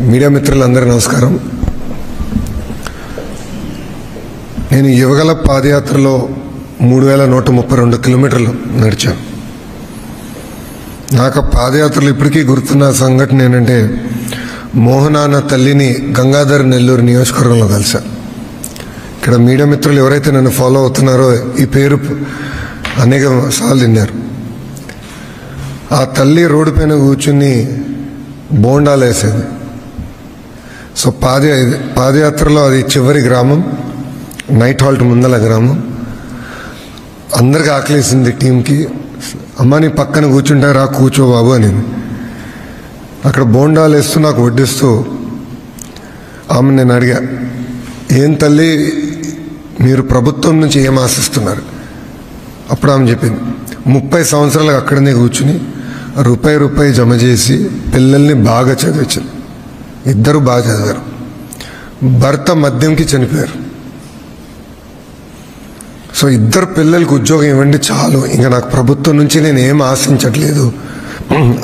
Media మిత్రులందరూ నమస్కారం. నేను యువగల పాదయాత్రలో 3132 కిలోమీటర్లు నడిచాను. నాకు పాదయాత్రలు ఇప్పటికీ గుర్తున్న సంఘటన ఏంటంటే, మోహనాన్న తల్లిని గంగాధర్ నెల్లూరు నియోజకవర్గంలో కలిసా. ఇక్కడ మీడియా మిత్రులు ఎవరైతే నన్ను ఫాలో అవుతున్నారో ఈ పేరు అనేక సార్లు విన్నారు. ఆ తల్లి రోడ్డు పైన కూర్చుని బోండాలు వేసేది. సో పాదయాత్రలో అది చివరి గ్రామం, నైట్ హాల్ట్ ముందల గ్రామం. అందరికి ఆకలేసింది టీంకి. అమ్మ నీ పక్కన కూర్చుంటే రా కూర్చో బాబు అని. అక్కడ బోండాలు వేస్తూ నాకు వడ్డిస్తూ ఆమె నేను అడిగా, ఏం తల్లి మీరు ప్రభుత్వం నుంచి ఏం ఆశిస్తున్నారు? అప్పుడు ఆమె చెప్పింది, 30 సంవత్సరాలకు అక్కడనే కూర్చుని రూపాయి జమ చేసి పిల్లల్ని బాగా చదివించింది. ఇద్దరు బాగా చదివారు. భర్త మద్యంకి చనిపోయారు. సో ఇద్దరు పిల్లలకి ఉద్యోగం ఇవ్వండి చాలు, ఇంకా నాకు ప్రభుత్వం నుంచి నేను ఏం ఆశించట్లేదు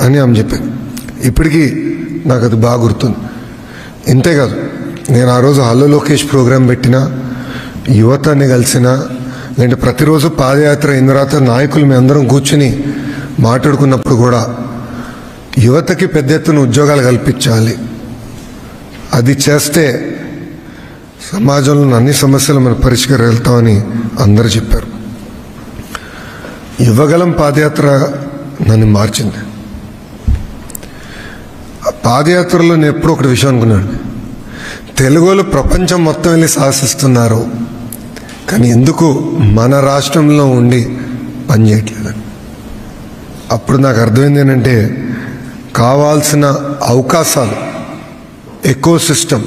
అని ఆమె చెప్పింది. ఇప్పటికీ నాకు అది బాగా గుర్తుంది. ఇంతేకాదు, నేను ఆ రోజు హలో లోకేష్ ప్రోగ్రాం పెట్టినా, యువతని కలిసినా, లేదంటే ప్రతిరోజు పాదయాత్ర అయిన తర్వాత నాయకులు మేము అందరం కూర్చుని మాట్లాడుకున్నప్పుడు కూడా యువతకి పెద్ద ఎత్తున ఉద్యోగాలు కల్పించాలి, అది చేస్తే సమాజంలో అన్ని సమస్యలు మనం పరిష్కరిస్తామని అందరూ చెప్పారు. యువగలం పాదయాత్ర నన్ను మార్చింది. పాదయాత్రలో నేను ఎప్పుడూ ఒకటి విషయం అనుకున్నాను, తెలుగులో ప్రపంచం మొత్తం వెళ్ళి సాహసిస్తున్నారు, కానీ ఎందుకు మన రాష్ట్రంలో ఉండి పనిచేయట్లేదు? అప్పుడు నాకు అర్థమైంది ఏంటంటే, కావాల్సిన అవకాశాలు, ఎకో సిస్టమ్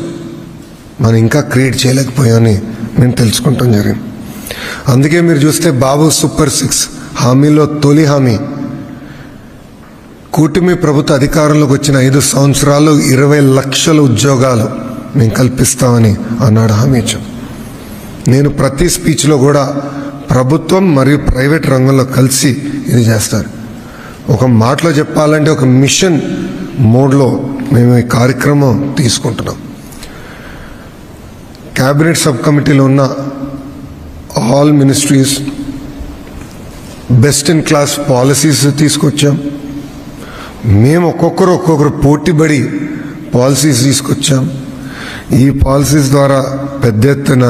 మనం ఇంకా క్రియేట్ చేయలేకపోయామని నేను తెలుసుకుంటాం జరిగింది. అందుకే మీరు చూస్తే బాబు సూపర్ 6 హామీలో తొలి హామీ, కూటమి ప్రభుత్వ అధికారంలోకి వచ్చిన 5 సంవత్సరాలు 20 లక్షల ఉద్యోగాలు మేము కల్పిస్తామని ఆనాడు హామీ ఇచ్చాం. నేను ప్రతి స్పీచ్లో కూడా ప్రభుత్వం మరియు ప్రైవేట్ రంగంలో కలిసి ఇది చేస్తారు. ఒక మాటలో చెప్పాలంటే ఒక మిషన్ మోడ్లో మేము ఈ కార్యక్రమం తీసుకుంటున్నాం. క్యాబినెట్ సబ్ కమిటీలో ఉన్న all ministries best in class policies తీసుకొచ్చాం. మేము ఒక్కొక్కరు పోటీపడి పాలసీస్ తీసుకొచ్చాం. ఈ పాలసీస్ ద్వారా పెద్ద ఎత్తున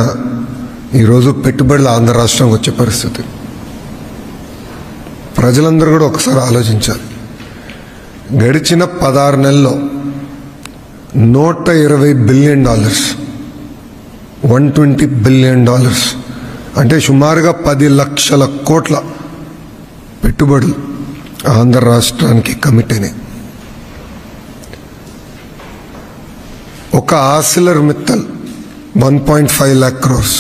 ఈరోజు పెట్టుబడులు ఆంధ్ర రాష్ట్రంకి వచ్చే పరిస్థితి. ప్రజలందరూ కూడా ఒకసారి ఆలోచించాలి. గడిచిన 16 నెలల్లో $120 బిలియన్, $120 బిలియన్ అంటే సుమారుగా 10 లక్షల కోట్ల పెట్టుబడులు ఆంధ్ర రాష్ట్రానికి కమిట్ అయినాయి. ఒక ఆసిలర్ మిత్తల్ 1.5 lakh crores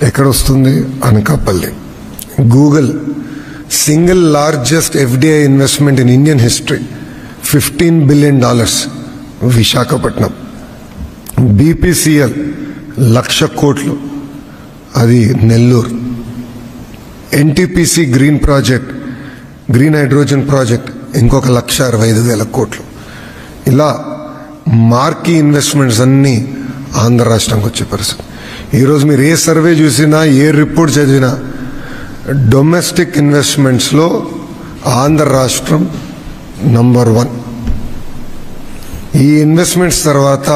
ఎక్కడ వస్తుంది? Anakapalli. Google single largest FDI investment in Indian history, $15 billion, Visakhapatnam. BPCL 1,00,000 కోట్లు, అది Nellore. NTPC green project, green hydrogen project, ఇంకొక 1,65,000 కోట్లు. ఇలా మార్కీ ఇన్వెస్ట్మెంట్స్ అన్నీ ఆంధ్ర రాష్ట్రానికి వచ్చే పరిస్థితి. ఈరోజు మీరు ఏ సర్వే చూసినా, ఏ రిపోర్ట్ చదివినా, డొమెస్టిక్ ఇన్వెస్ట్మెంట్స్లో ఆంధ్ర రాష్ట్రం నంబర్ 1. ఈ ఇన్వెస్ట్మెంట్స్ తర్వాత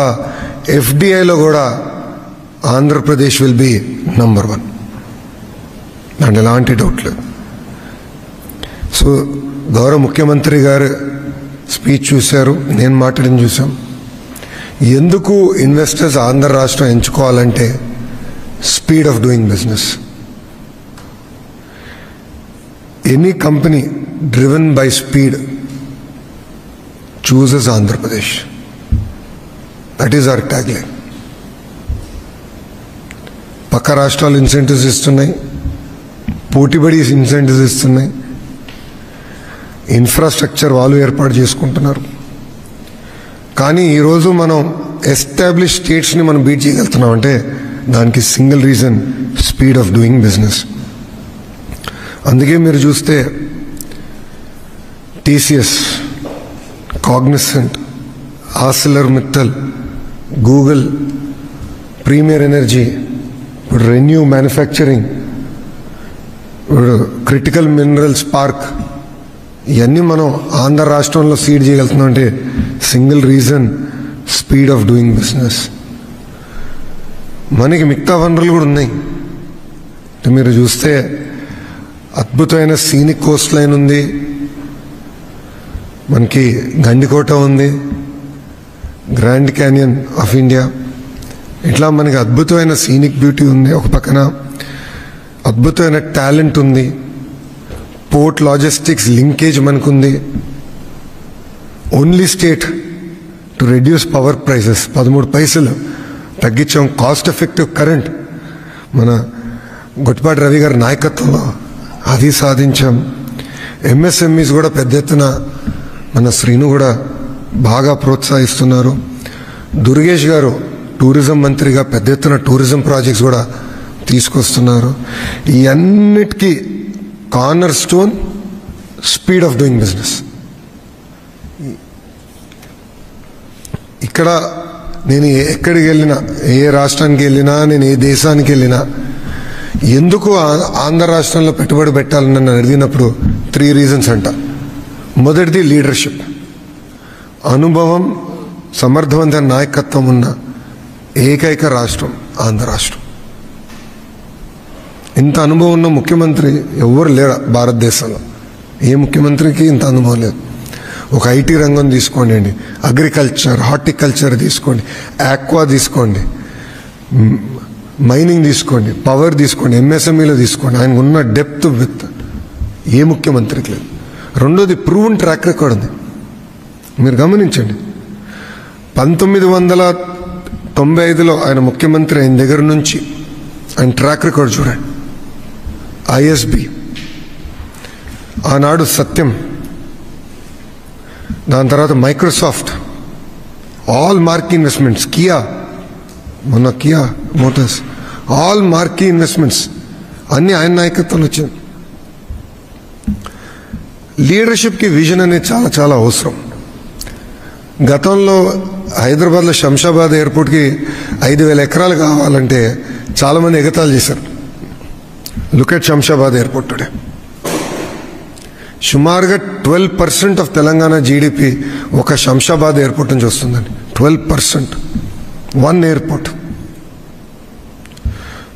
FDIలో కూడా ఆంధ్రప్రదేశ్ విల్ బి నంబర్ 1, దాంట్లో ఎలాంటి డౌట్ లేదు. సో గౌరవ ముఖ్యమంత్రి గారు స్పీచ్ చూశారు, నేను మాట్లాడిన చూసాం. ఎందుకు ఇన్వెస్టర్స్ ఆంధ్ర రాష్ట్రం ఎంచుకోవాలంటే speed of doing business. Any company driven by speed chooses Andhra Pradesh. That is our tag line. పక్క రాష్ట్రాలు ఇన్సెంటివ్స్ ఇస్తున్నాయి, పోటీపడి ఇన్సెంటివ్స్ ఇస్తున్నాయి, ఇన్ఫ్రాస్ట్రక్చర్ వాళ్ళు ఏర్పాటు చేసుకుంటున్నారు. కానీ ఈరోజు మనం ఎస్టాబ్లిష్ స్టేట్స్ని మనం బీట్ చేయగలుగుతున్నాం అంటే దానికి single reason, speed of doing business. అందుకే మీరు చూస్తే TCS, Cognizant, Arcelor Mittal, Google, premier energy, ఇప్పుడు రెన్యూ మ్యానుఫ్యాక్చరింగ్, ఇప్పుడు క్రిటికల్ మినరల్స్ పార్క్, ఇవన్నీ మనం ఆంధ్ర రాష్ట్రంలో సీడ్ చేయగలుగుతున్నాం అంటే single reason speed of doing business. మనకి మిగతా వనరులు కూడా ఉన్నాయి. మీరు చూస్తే అద్భుతమైన సీనిక్ కోస్ట్ లైన్ ఉంది, మనకి గండికోట ఉంది, గ్రాండ్ క్యానియన్ ఆఫ్ ఇండియా, ఇట్లా మనకి అద్భుతమైన సీనిక్ బ్యూటీ ఉంది. ఒక పక్కన అద్భుతమైన టాలెంట్ ఉంది, పోర్ట్ లాజిస్టిక్స్ లింకేజ్ మనకుంది. Only state to reduce power prices 13 పైసలు తగ్గించాం. కాస్ట్ ఎఫెక్టివ్ కరెంట్ మన గొట్టిపాటి రవి గారి నాయకత్వంలో అది సాధించాం. ఎంఎస్ఎంఈస్ కూడా పెద్ద ఎత్తున మన శ్రీను కూడా బాగా ప్రోత్సహిస్తున్నారు. దుర్గేష్ గారు టూరిజం మంత్రిగా పెద్ద ఎత్తున టూరిజం ప్రాజెక్ట్స్ కూడా తీసుకొస్తున్నారు. ఈ అన్నిటికీ corner stone speed of doing business. ఇక్కడ నేను ఎక్కడికి వెళ్ళినా, ఏ రాష్ట్రానికి వెళ్ళినా, నేను ఏ దేశానికి వెళ్ళినా, ఎందుకు ఆంధ్ర రాష్ట్రంలో పెట్టుబడి పెట్టాలని నన్ను అడిగినప్పుడు 3 రీజన్స్ అంట. మొదటిది లీడర్షిప్, అనుభవం, సమర్థవంతమైన నాయకత్వం ఉన్న ఏకైక రాష్ట్రం ఆంధ్ర రాష్ట్రం. ఇంత అనుభవం ఉన్న ముఖ్యమంత్రి ఎవరు లేరు భారతదేశంలో. ఏ ముఖ్యమంత్రికి ఇంత అనుభవం లేదు. ఒక ఐటీ రంగం తీసుకోండి, అగ్రికల్చర్, హార్టికల్చర్ తీసుకోండి, ఆక్వా తీసుకోండి, మైనింగ్ తీసుకోండి, పవర్ తీసుకోండి, ఎంఎస్ఎంఈలో తీసుకోండి. ఆయనకు ఉన్న డెప్త్ విత్ ఏ ముఖ్యమంత్రికి లేదు. రెండోది ప్రూవెన్ ట్రాక్ రికార్డ్ ఉంది. మీరు గమనించండి, 1995లో ఆయన ముఖ్యమంత్రి అయిన దగ్గర నుంచి ఆయన ట్రాక్ రికార్డ్ చూడండి. ఐఎస్బి, ఆనాడు సత్యం, దాని తర్వాత Microsoft, all marquee investments, Kia, మొన్న Kia Motors, all marquee investments అన్ని ఆయన నాయకత్వంలో వచ్చింది. లీడర్షిప్కి విజన్ అనేది చాలా చాలా అవసరం. గతంలో హైదరాబాద్లో శంషాబాద్ ఎయిర్పోర్ట్కి 5,000 ఎకరాలు కావాలంటే చాలామంది ఎగతాళి చేశారు. Look at Shamshabad airport today. సుమారుగా 12% ఆఫ్ తెలంగాణ జీడిపి ఒక శంషాబాద్ ఎయిర్పోర్ట్ నుంచి వస్తుందండి. 12%, 1 ఎయిర్పోర్ట్.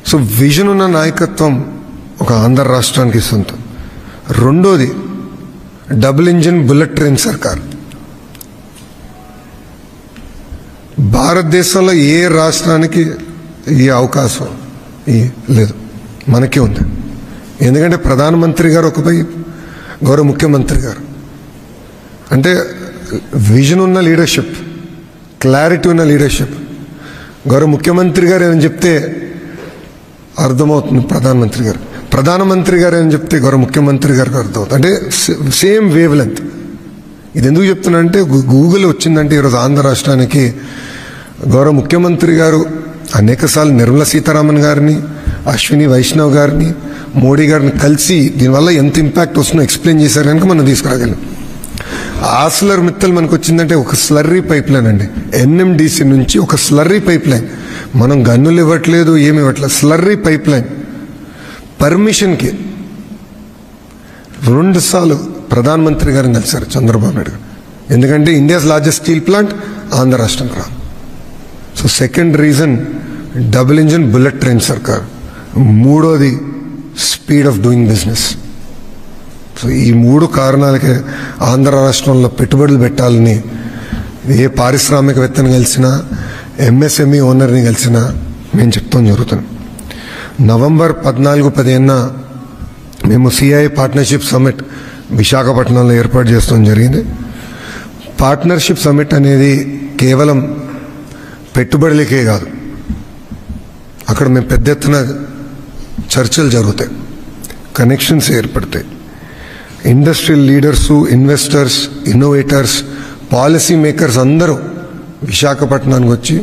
సో విజన్ ఉన్న నాయకత్వం ఒక ఆంధ్ర రాష్ట్రానికి సొంతం. రెండోది డబుల్ ఇంజిన్ బుల్లెట్ ట్రైన్ సర్కార్. భారతదేశంలో ఏ రాష్ట్రానికి ఈ అవకాశం లేదు, మనకే ఉంది. ఎందుకంటే ప్రధానమంత్రి గారు ఒకపై, గౌరవ ముఖ్యమంత్రి గారు అంటే విజన్ ఉన్న లీడర్షిప్, క్లారిటీ ఉన్న లీడర్షిప్. గౌరవ ముఖ్యమంత్రి గారు ఏమని చెప్తే అర్థమవుతుంది ప్రధానమంత్రి గారు ఏమని చెప్తే గౌరవ ముఖ్యమంత్రి గారికి అర్థమవుతుంది. అంటే సేమ్ వేవ్ లెంత్. ఇది ఎందుకు చెప్తున్నా అంటే గూగుల్ వచ్చిందంటే ఈరోజు ఆంధ్ర రాష్ట్రానికి గౌరవ ముఖ్యమంత్రి గారు అనేకసార్లు నిర్మలా సీతారామన్ గారిని, అశ్విని వైష్ణవ్ గారిని, మోడీ గారిని కలిసి దీనివల్ల ఎంత ఇంపాక్ట్ వస్తుందో ఎక్స్ప్లెయిన్ చేశారు కనుక మనం తీసుకురాగలం. ఆర్సిలర్ మిత్తల్ మనకు వచ్చిందంటే ఒక స్లర్రీ పైప్ లైన్ అండి. ఎన్ఎండిసి నుంచి ఒక స్లర్రీ పైప్ లైన్. మనం గన్నులు ఇవ్వట్లేదు, ఏమి ఇవ్వట్లేదు, స్లర్రీ పైప్ లైన్. పర్మిషన్కి 2 సార్లు ప్రధానమంత్రి గారిని కలిశారు చంద్రబాబు నాయుడు గారు. ఎందుకంటే India's largest steel plant Andhra రాష్ట్రం రా. So second reason double engine bullet train సర్కార్. మూడోది speed of doing business. So ఈ 3 కారణాలకే ఆంధ్ర రాష్ట్రంలో పెట్టుబడులు పెట్టాలని ఏ పారిశ్రామికవేత్తని కలిసినా, ఎంఎస్ఎంఈ ఓనర్ని కలిసినా మేము చెప్తాం జరుగుతుంది. నవంబర్ 14-15 మేము సిఐ పార్ట్నర్షిప్ సమ్మిట్ విశాఖపట్నంలో ఏర్పాటు చేస్తాం జరిగింది. పార్ట్నర్షిప్ సమ్మిట్ అనేది కేవలం పెట్టుబడులకే కాదు, అక్కడ మేము పెద్ద ఎత్తున చర్చలు జరుగుతాయి, కనెక్షన్స్ ఏర్పడతాయి. Industrial leaders, investors, innovators, policy makers అందరూ విశాఖపట్నానికి వచ్చి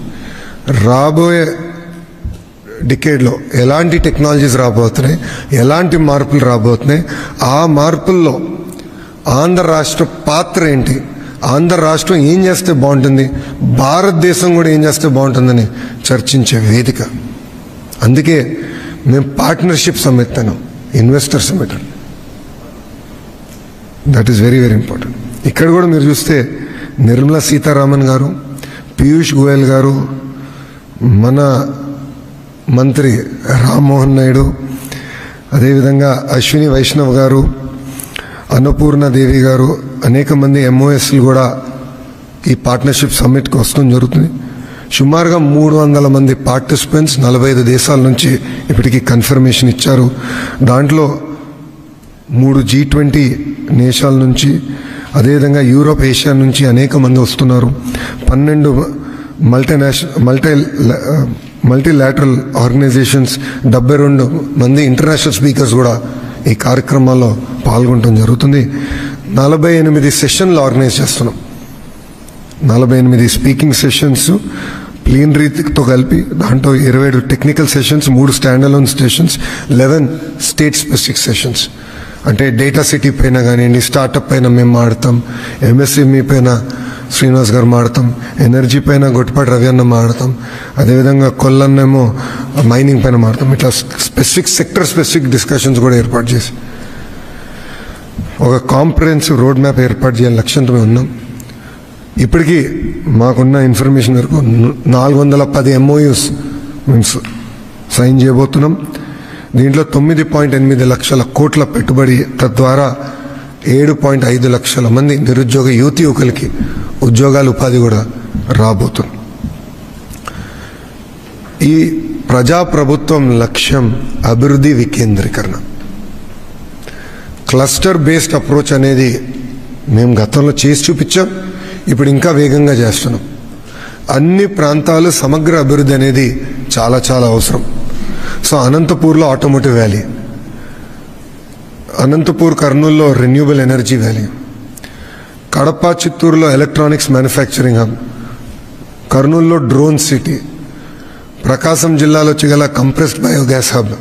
రాబోయే డికేడ్లో ఎలాంటి టెక్నాలజీస్ రాబోతున్నాయి, ఎలాంటి మార్పులు రాబోతున్నాయి, ఆ మార్పుల్లో ఆంధ్ర రాష్ట్ర పాత్ర ఏంటి, ఆంధ్ర రాష్ట్రం ఏం చేస్తే బాగుంటుంది, భారతదేశం కూడా ఏం చేస్తే బాగుంటుందని చర్చించే వేదిక. అందుకే మేము పార్ట్నర్షిప్ సమ్మిట్ అన్నాం, investor summit. That is very very important. ఇక్కడ కూడా మీరు చూస్తే నిర్మలా సీతారామన్ గారు, పీయూష్ గోయల్ గారు, మన మంత్రి రామ్మోహన్ నాయుడు, అదేవిధంగా అశ్విని వైష్ణవ్ గారు, అన్నపూర్ణాదేవి గారు, అనేక మంది ఎంఓఎస్లు కూడా ఈ పార్ట్నర్షిప్ సమ్మిట్కి వస్తూ జరుగుతుంది. సుమారుగా 300 మంది పార్టిసిపెంట్స్ 45 దేశాల నుంచి ఇప్పటికీ కన్ఫర్మేషన్ ఇచ్చారు. దాంట్లో 3 G20 దేశాల నుంచి, అదేవిధంగా యూరోప్, ఏషియా నుంచి అనేక మంది వస్తున్నారు. 12 మల్టీలాటరల్ ఆర్గనైజేషన్స్, 72 మంది ఇంటర్నేషనల్ స్పీకర్స్ కూడా ఈ కార్యక్రమాల్లో పాల్గొనడం జరుగుతుంది. 48 సెషన్లు ఆర్గనైజ్ చేస్తున్నాం. 48 స్పీకింగ్ సెషన్స్ ప్లీనరీతో కలిపి, దాంట్లో 27 technical sessions, 3 standalone sessions, 11 state specific sessions. అంటే డేటా సిటీ పైన కానివ్వండి, స్టార్టప్ పైన మేము మాడతాం, ఎంఎస్ఎంఈ పైన శ్రీనివాస్ గారు మాడతాం, ఎనర్జీ పైన గొట్టిపాటి రవి అన్న మాడతాం, అదేవిధంగా కొల్లన్నేమో మైనింగ్ పైన మాడతాం. ఇట్లా స్పెసిఫిక్ సెక్టర్ స్పెసిఫిక్ డిస్కషన్స్ కూడా ఏర్పాటు చేసి ఒక కాంప్రహెన్సివ్ రోడ్ మ్యాప్ ఏర్పాటు చేయాలని లక్ష్యంతో మేము ఉన్నాం. ఇప్పటికీ మాకున్న ఇన్ఫర్మేషన్ వరకు 410 MOUs మేము సైన్ చేయబోతున్నాం. దీంట్లో 9.8 లక్షల కోట్ల పెట్టుబడి, తద్వారా 7.5 లక్షల మంది నిరుద్యోగ యువకులకి ఉద్యోగాలు, ఉపాధి కూడా రాబోతుంది. ఈ ప్రజాప్రభుత్వం లక్ష్యం అభివృద్ధి వికేంద్రీకరణ. క్లస్టర్ బేస్డ్ అప్రోచ్ అనేది మేము గతంలో చేసి చూపించాం, ఇప్పుడు ఇంకా వేగంగా చేస్తున్నాం. అన్ని ప్రాంతాలు సమగ్ర అభివృద్ధి అనేది చాలా చాలా అవసరం. సో అనంతపూర్లో ఆటోమోటివ్ వ్యాలీ, అనంతపూర్ కర్నూలులో రెన్యూబుల్ ఎనర్జీ వ్యాలీ, కడప చిత్తూరులో ఎలక్ట్రానిక్స్ మ్యానుఫ్యాక్చరింగ్ హబ్, కర్నూలులో డ్రోన్ సిటీ, ప్రకాశం జిల్లాలో గల కంప్రెస్డ్ బయోగ్యాస్ హబ్,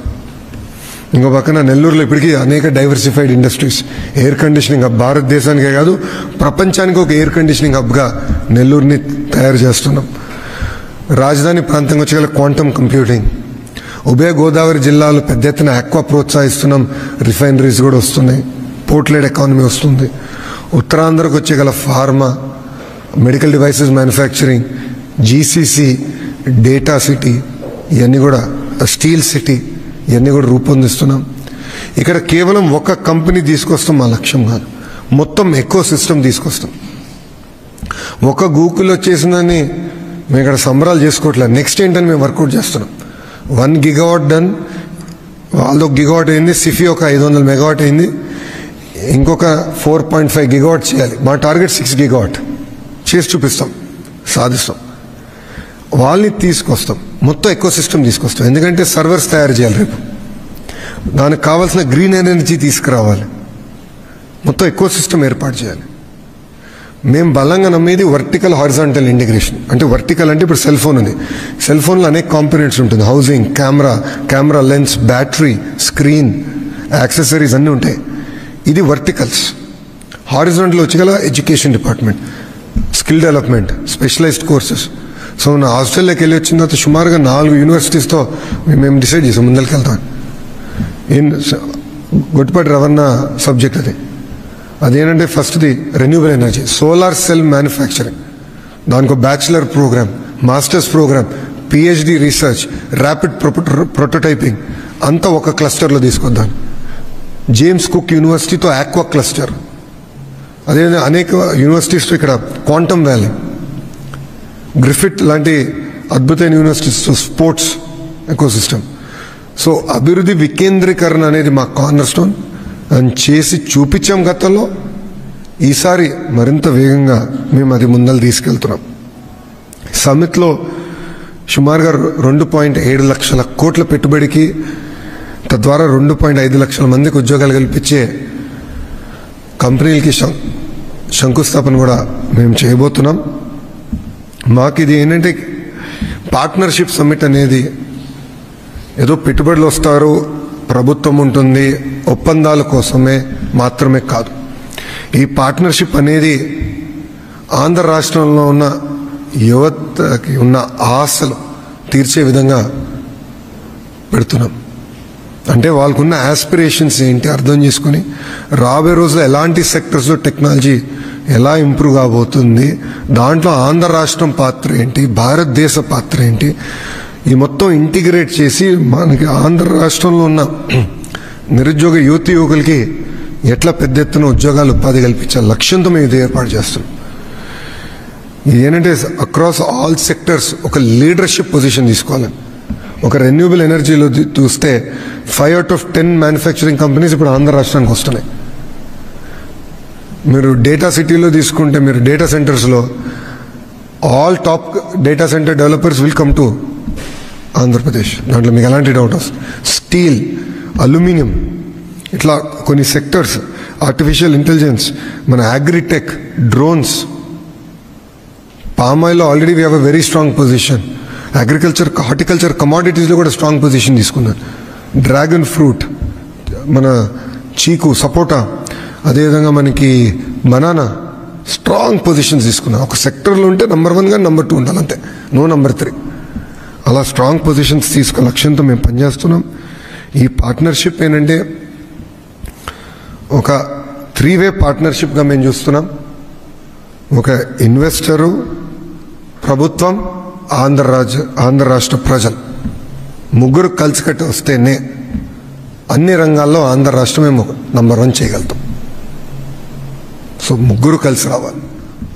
ఇంకో పక్కన నెల్లూరులో ఇప్పటికీ అనేక diversified industries, air conditioning hub. భారతదేశానికే కాదు ప్రపంచానికి ఒక ఎయిర్ కండిషనింగ్ హబ్గా నెల్లూరుని తయారు చేస్తున్నాం. రాజధాని ప్రాంతంగా వచ్చేగల క్వాంటమ్ కంప్యూటింగ్, ఉభయ గోదావరి జిల్లాలో పెద్ద ఎత్తున ఆక్వా ప్రోత్సహిస్తున్నాం, రిఫైనరీస్ కూడా వస్తున్నాయి, పోర్ట్లెడ్ ఎకానమీ వస్తుంది. ఉత్తరాంధ్రకు వచ్చేగల pharma, medical devices manufacturing, GCC, data city, ఇవన్నీ కూడా స్టీల్ సిటీ, ఇవన్నీ కూడా రూపొందిస్తున్నాం. ఇక్కడ కేవలం ఒక కంపెనీ తీసుకొస్తాం మా లక్ష్యం కాదు, మొత్తం ఎకో సిస్టమ్ తీసుకొస్తాం. ఒక గూగుల్ వచ్చేసిందని మేము ఇక్కడ సంబరాలు చేసుకోవట్లేదు. నెక్స్ట్ ఏంటని మేము వర్కౌట్ చేస్తున్నాం. 1 GW డన్, వాళ్ళది 1 GW అయింది, సిఫీ ఒక 500 మెగావాట్ అయింది, ఇంకొక 4.5 GW చేయాలి. మా టార్గెట్ 6 GW చేసి చూపిస్తాం, సాధిస్తాం. వాళ్ళని తీసుకొస్తాం, మొత్తం ఎకో సిస్టమ్ తీసుకొస్తాం. ఎందుకంటే సర్వర్స్ తయారు చేయాలి, రేపు దానికి కావాల్సిన గ్రీన్ ఎనర్జీ తీసుకురావాలి, మొత్తం ఎకో సిస్టమ్ ఏర్పాటు చేయాలి. మేము బలంగా నమ్మేది వర్టికల్ హారిజాంటల్ ఇంటిగ్రేషన్. అంటే వర్టికల్ అంటే ఇప్పుడు సెల్ ఫోన్ ఉంది, సెల్ ఫోన్లో అనేక కాంపోనెంట్స్ ఉంటుంది, housing, camera lens, battery, screen, accessories అన్నీ ఉంటాయి. ఇది వర్టికల్స్. హారిజాంటల్ వచ్చేగల education department, skill development, specialised courses. So నా హాస్టల్లోకి వెళ్ళి వచ్చిన తర్వాత సుమారుగా 4 యూనివర్సిటీస్తో మేము డిసైడ్ చేసాం ముందరికి వెళ్తాం. గొట్టిపాటి రవణ సబ్జెక్ట్ అదేంటంటే ఫస్ట్ది renewable energy, solar cell manufacturing, దానికి bachelor programme, masters programme, PhD research, rapid prototyping అంతా ఒక క్లస్టర్లో తీసుకొద్దాం. జేమ్స్ కుక్ యూనివర్సిటీతో ఆక్వా క్లస్టర్, అదేవిధంగా అనేక యూనివర్సిటీస్తో ఇక్కడ క్వాంటమ్ వ్యాలీ, గ్రిఫిట్ లాంటి అద్భుతమైన యూనివర్సిటీస్తో స్పోర్ట్స్ ఎకోసిస్టమ్. సో అభివృద్ధి వికేంద్రీకరణ అనేది మా కార్నర్ స్టోన్ అని చేసి చూపించాం గతంలో. ఈసారి మరింత వేగంగా మేము అది ముందలు తీసుకెళ్తున్నాం. సమ్మిట్లో సుమారుగా 2.7 లక్షల కోట్ల పెట్టుబడికి, తద్వారా 2.5 లక్షల మందికి ఉద్యోగాలు కల్పించే కంపెనీలకి శంకుస్థాపన కూడా మేము చేయబోతున్నాం. మాకు ఇది ఏంటంటే పార్ట్నర్షిప్ సమ్మిట్ అనేది ఏదో పెట్టుబడులు వస్తారు, ప్రభుత్వం ఉంటుంది, ఒప్పందాల కోసమే మాత్రమే కాదు. ఈ పార్ట్నర్షిప్ అనేది ఆంధ్ర రాష్ట్రంలో ఉన్న యువతకి ఉన్న ఆశలు తీర్చే విధంగా పెడుతున్నాం. అంటే వాళ్ళకున్న ఆస్పిరేషన్స్ ఏంటి అర్థం చేసుకుని రాబోయే రోజుల్లో ఎలాంటి సెక్టర్స్లో టెక్నాలజీ ఎలా ఇంప్రూవ్ కాబోతుంది, దాంట్లో ఆంధ్ర రాష్ట్రం పాత్ర ఏంటి, భారతదేశ పాత్ర ఏంటి, ఈ మొత్తం ఇంటిగ్రేట్ చేసి మనకి ఆంధ్ర రాష్ట్రంలో ఉన్న నిరుద్యోగ యువకులకి ఎట్లా పెద్ద ఎత్తున ఉద్యోగాలు ఉపాధి కల్పించే లక్ష్యంతో మేము ఇది ఏర్పాటు చేస్తున్నాం. ఇది ఏంటంటే అక్రాస్ ఆల్ సెక్టర్స్ ఒక లీడర్షిప్ పొజిషన్ తీసుకోవాలి. ఒక రెన్యూబుల్ ఎనర్జీలో చూస్తే 5 out of 10 మ్యానుఫ్యాక్చరింగ్ కంపెనీస్ ఇప్పుడు ఆంధ్ర రాష్ట్రానికి వస్తున్నాయి. మీరు డేటా సిటీలో తీసుకుంటే, మీరు డేటా సెంటర్స్లో all top data center developers will come to Andhra Pradesh. దాంట్లో మీకు ఎలాంటి డౌట్ వస్తుంది. స్టీల్, అల్యూమినియం, ఇట్లా కొన్ని సెక్టర్స్, ఆర్టిఫిషియల్ ఇంటెలిజెన్స్, మన అగ్రిటెక్, డ్రోన్స్, పామ్ ఆయిల్లో already we have a very strong position. Agriculture, horticulture, కమాడిటీస్లో కూడా స్ట్రాంగ్ పొజిషన్ తీసుకున్నారు. డ్రాగన్ ఫ్రూట్, మన చీకు, సపోటా, అదేవిధంగా మనకి బనానా, స్ట్రాంగ్ పొజిషన్స్ తీసుకున్నాం. ఒక సెక్టర్లో ఉంటే నెంబర్ 1 కానీ నెంబర్ 2 ఉండాలి, అంతే, నో నెంబర్ 3. అలా స్ట్రాంగ్ పొజిషన్స్ తీసుకునే లక్ష్యంతో మేము పనిచేస్తున్నాం. ఈ పార్ట్నర్షిప్ ఏంటంటే ఒక 3-way పార్ట్నర్షిప్గా మేము చూస్తున్నాం. ఒక ఇన్వెస్టరు, ప్రభుత్వం, ఆంధ్ర రాష్ట్ర ప్రజలు ముగ్గురు కలిసికట్టి వస్తేనే అన్ని రంగాల్లో ఆంధ్ర రాష్ట్రం మేము నెంబర్ 1 చేయగలుగుతాం. సో ముగ్గురు కలిసి రావాలి.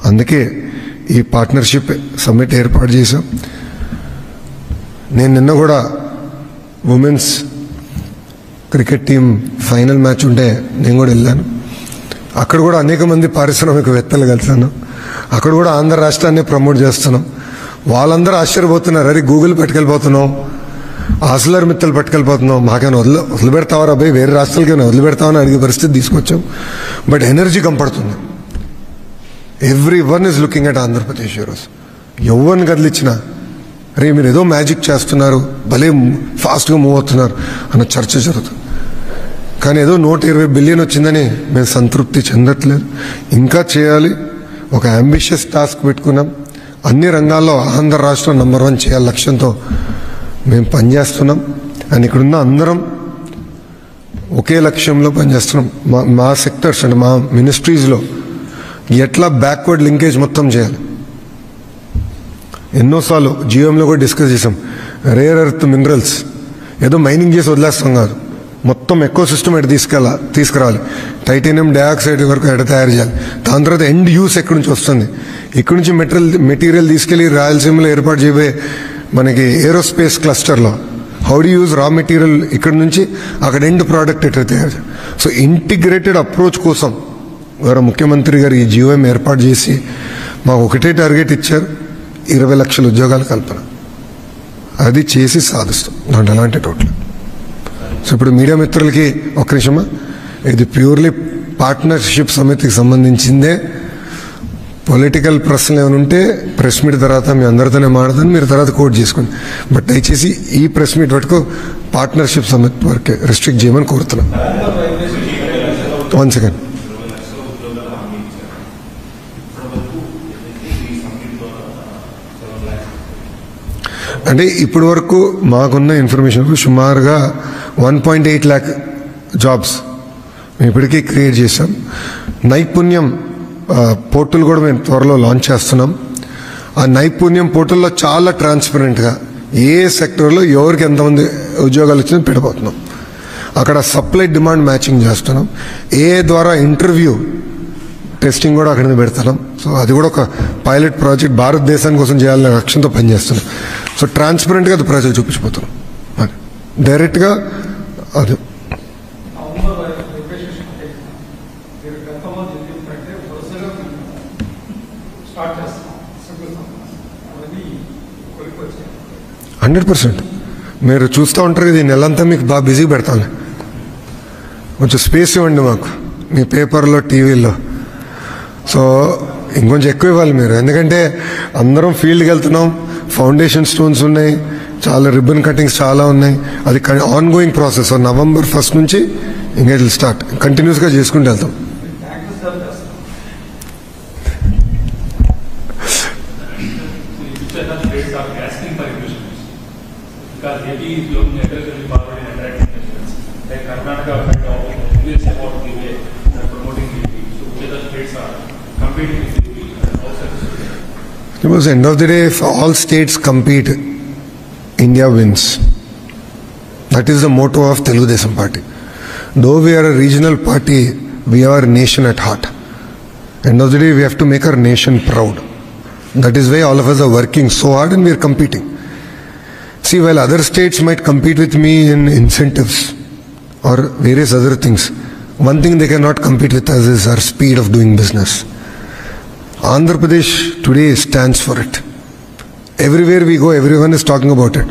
అందుకే ఈ పార్ట్నర్షిప్ సమ్మిట్ ఏర్పాటు చేశాం. నేను నిన్న కూడా women's cricket team final match ఉంటే నేను కూడా వెళ్ళాను. అక్కడ కూడా అనేక మంది పారిశ్రామికవేత్తలు కలిసాను. అక్కడ కూడా ఆంధ్ర రాష్ట్రాన్ని ప్రమోట్ చేస్తున్నాం. వాళ్ళందరూ ఆశ్చర్యపోతున్నారు, అరే గూగుల్ పట్టుకెళ్ళిపోతున్నాం, ఆస్లర్ మిత్తలు పట్టుకెళ్ళిపోతున్నాం, మాకైనా వదిలిపెడతావరా అబ్బాయి, వేరే రాష్ట్రాలకైనా వదిలిపెడతామని అడిగే పరిస్థితి తీసుకొచ్చాం. బట్ ఎనర్జీ కంపడుతుంది. Every one is looking at Andhra Pradesh ఈరోజు. ఎవరిని కదిలిచ్చినా అరే మీరు ఏదో మ్యాజిక్ చేస్తున్నారు, భలే ఫాస్ట్గా మూవ్ అవుతున్నారు అన్న చర్చ జరుగుతుంది. కానీ ఏదో 120 బిలియన్ వచ్చిందని మేము సంతృప్తి చెందట్లేదు. ఇంకా చేయాలి. ఒక అంబిషియస్ టాస్క్ పెట్టుకున్నాం. అన్ని రంగాల్లో ఆంధ్ర రాష్ట్రం నెంబర్ 1 చేయాలి లక్ష్యంతో మేము పనిచేస్తున్నాం. అండ్ ఇక్కడున్న అందరం ఒకే లక్ష్యంలో పనిచేస్తున్నాం. మా సెక్టర్స్ అంటే మా మినిస్ట్రీస్లో ఎట్లా బ్యాక్వర్డ్ లింకేజ్ మొత్తం చేయాలి. ఎన్నోసార్లు జీఎంలో కూడా డిస్కస్ చేసాం. రేర్ ఎర్త్ మినరల్స్ ఏదో మైనింగ్ చేసి వదిలేస్తాం కాదు, మొత్తం ఎకో సిస్టమ్ ఎటు తీసుకురావాలి. టైటానియం డయాక్సైడ్ వరకు ఎట తయారు చేయాలి. దాని తర్వాత ఎండ్ యూస్ ఎక్కడి నుంచి వస్తుంది, ఇక్కడి నుంచి మెటీరియల్ తీసుకెళ్లి రాయలసీమలో ఏర్పాటు చేయబోయే మనకి ఏరోస్పేస్ క్లస్టర్లో how do use raw material ఇక్కడ నుంచి అక్కడ ఎండ్ ప్రోడక్ట్ ఎట్లా తయారు చేయాలి. సో ఇంటిగ్రేటెడ్ అప్రోచ్ కోసం గౌరవ ముఖ్యమంత్రి గారు ఈ జీవోఎం ఏర్పాటు చేసి మాకు ఒకటే టార్గెట్ ఇచ్చారు, 20 లక్షల ఉద్యోగాల కల్పన. అది చేసి సాధిస్తాం, దాంట్లో ఎలాంటి డౌట్ లేదు. సో ఇప్పుడు మీడియా మిత్రులకి ఒక్క నిమిషమా, ఇది ప్యూర్లీ పార్ట్నర్షిప్ సమితికి సంబంధించిందే. పొలిటికల్ ప్రశ్నలు ఏమైనా ఉంటే ప్రెస్ మీట్ తర్వాత మీ అందరితోనే మాట్లాడతాను, మీరు తర్వాత కోట్ చేసుకోండి. బట్ దయచేసి ఈ ప్రెస్ మీట్ వరకు పార్ట్నర్షిప్ సమితి వరకే రెస్ట్రిక్ట్ చేయమని కోరుతున్నాం. 1 సెకండ్. అంటే ఇప్పటి వరకు మాకున్న ఇన్ఫర్మేషన్ సుమారుగా 1.8 lakh జాబ్స్ మేము ఇప్పటికీ క్రియేట్ చేశాం. నైపుణ్యం పోర్టల్ కూడా మేము త్వరలో లాంచ్ చేస్తున్నాం. ఆ నైపుణ్యం పోర్టల్లో చాలా ట్రాన్స్పరెంట్గా ఏ సెక్టర్లో ఎవరికి ఎంతమంది ఉద్యోగాలు వచ్చిందో పెట్టబోతున్నాం. అక్కడ సప్లై డిమాండ్ మ్యాచింగ్ చేస్తున్నాం. ఏ ద్వారా ఇంటర్వ్యూ టెస్టింగ్ కూడా అక్కడ పెడతాం. సో అది కూడా ఒక పైలట్ ప్రాజెక్ట్ భారతదేశం కోసం చేయాలనే లక్ష్యంతో పనిచేస్తున్నాం. సో ట్రాన్స్పరెంట్గా అది ప్రజలు చూపించిపోతున్నాం డైరెక్ట్గా. అది %100 మీరు చూస్తూ ఉంటారు కదా, ఈ నెలంతా మీకు బాగా బిజీగా పెడతాను. కొంచెం స్పేస్ ఇవ్వండి మాకు మీ పేపర్లో, టీవీలో. సో ఇంకొంచెం ఎక్కువ ఇవ్వాలి మీరు, ఎందుకంటే అందరం ఫీల్డ్కి వెళ్తున్నాం. ఫౌండేషన్ స్టోన్స్ ఉన్నాయి, చాలా రిబ్బన్ కటింగ్స్ చాలా ఉన్నాయి. అది on going process. November 1st నుంచి ఇంకా ఇట్ విల్ స్టార్ట్. కంటిన్యూస్గా చేసుకుంటూ వెళ్తాం. Because end of the day, if all states compete, India wins. That is the motto of Telugu Desam Party. Though we are a regional party, we are a nation at heart. End of the day, we have to make our nation proud. That is why all of us are working so hard and we are competing. See, while other states might compete with me in incentives or various other things, one thing they cannot compete with us is our speed of doing business. Andhra Pradesh today stands for it. Everywhere we go, everyone is talking about it.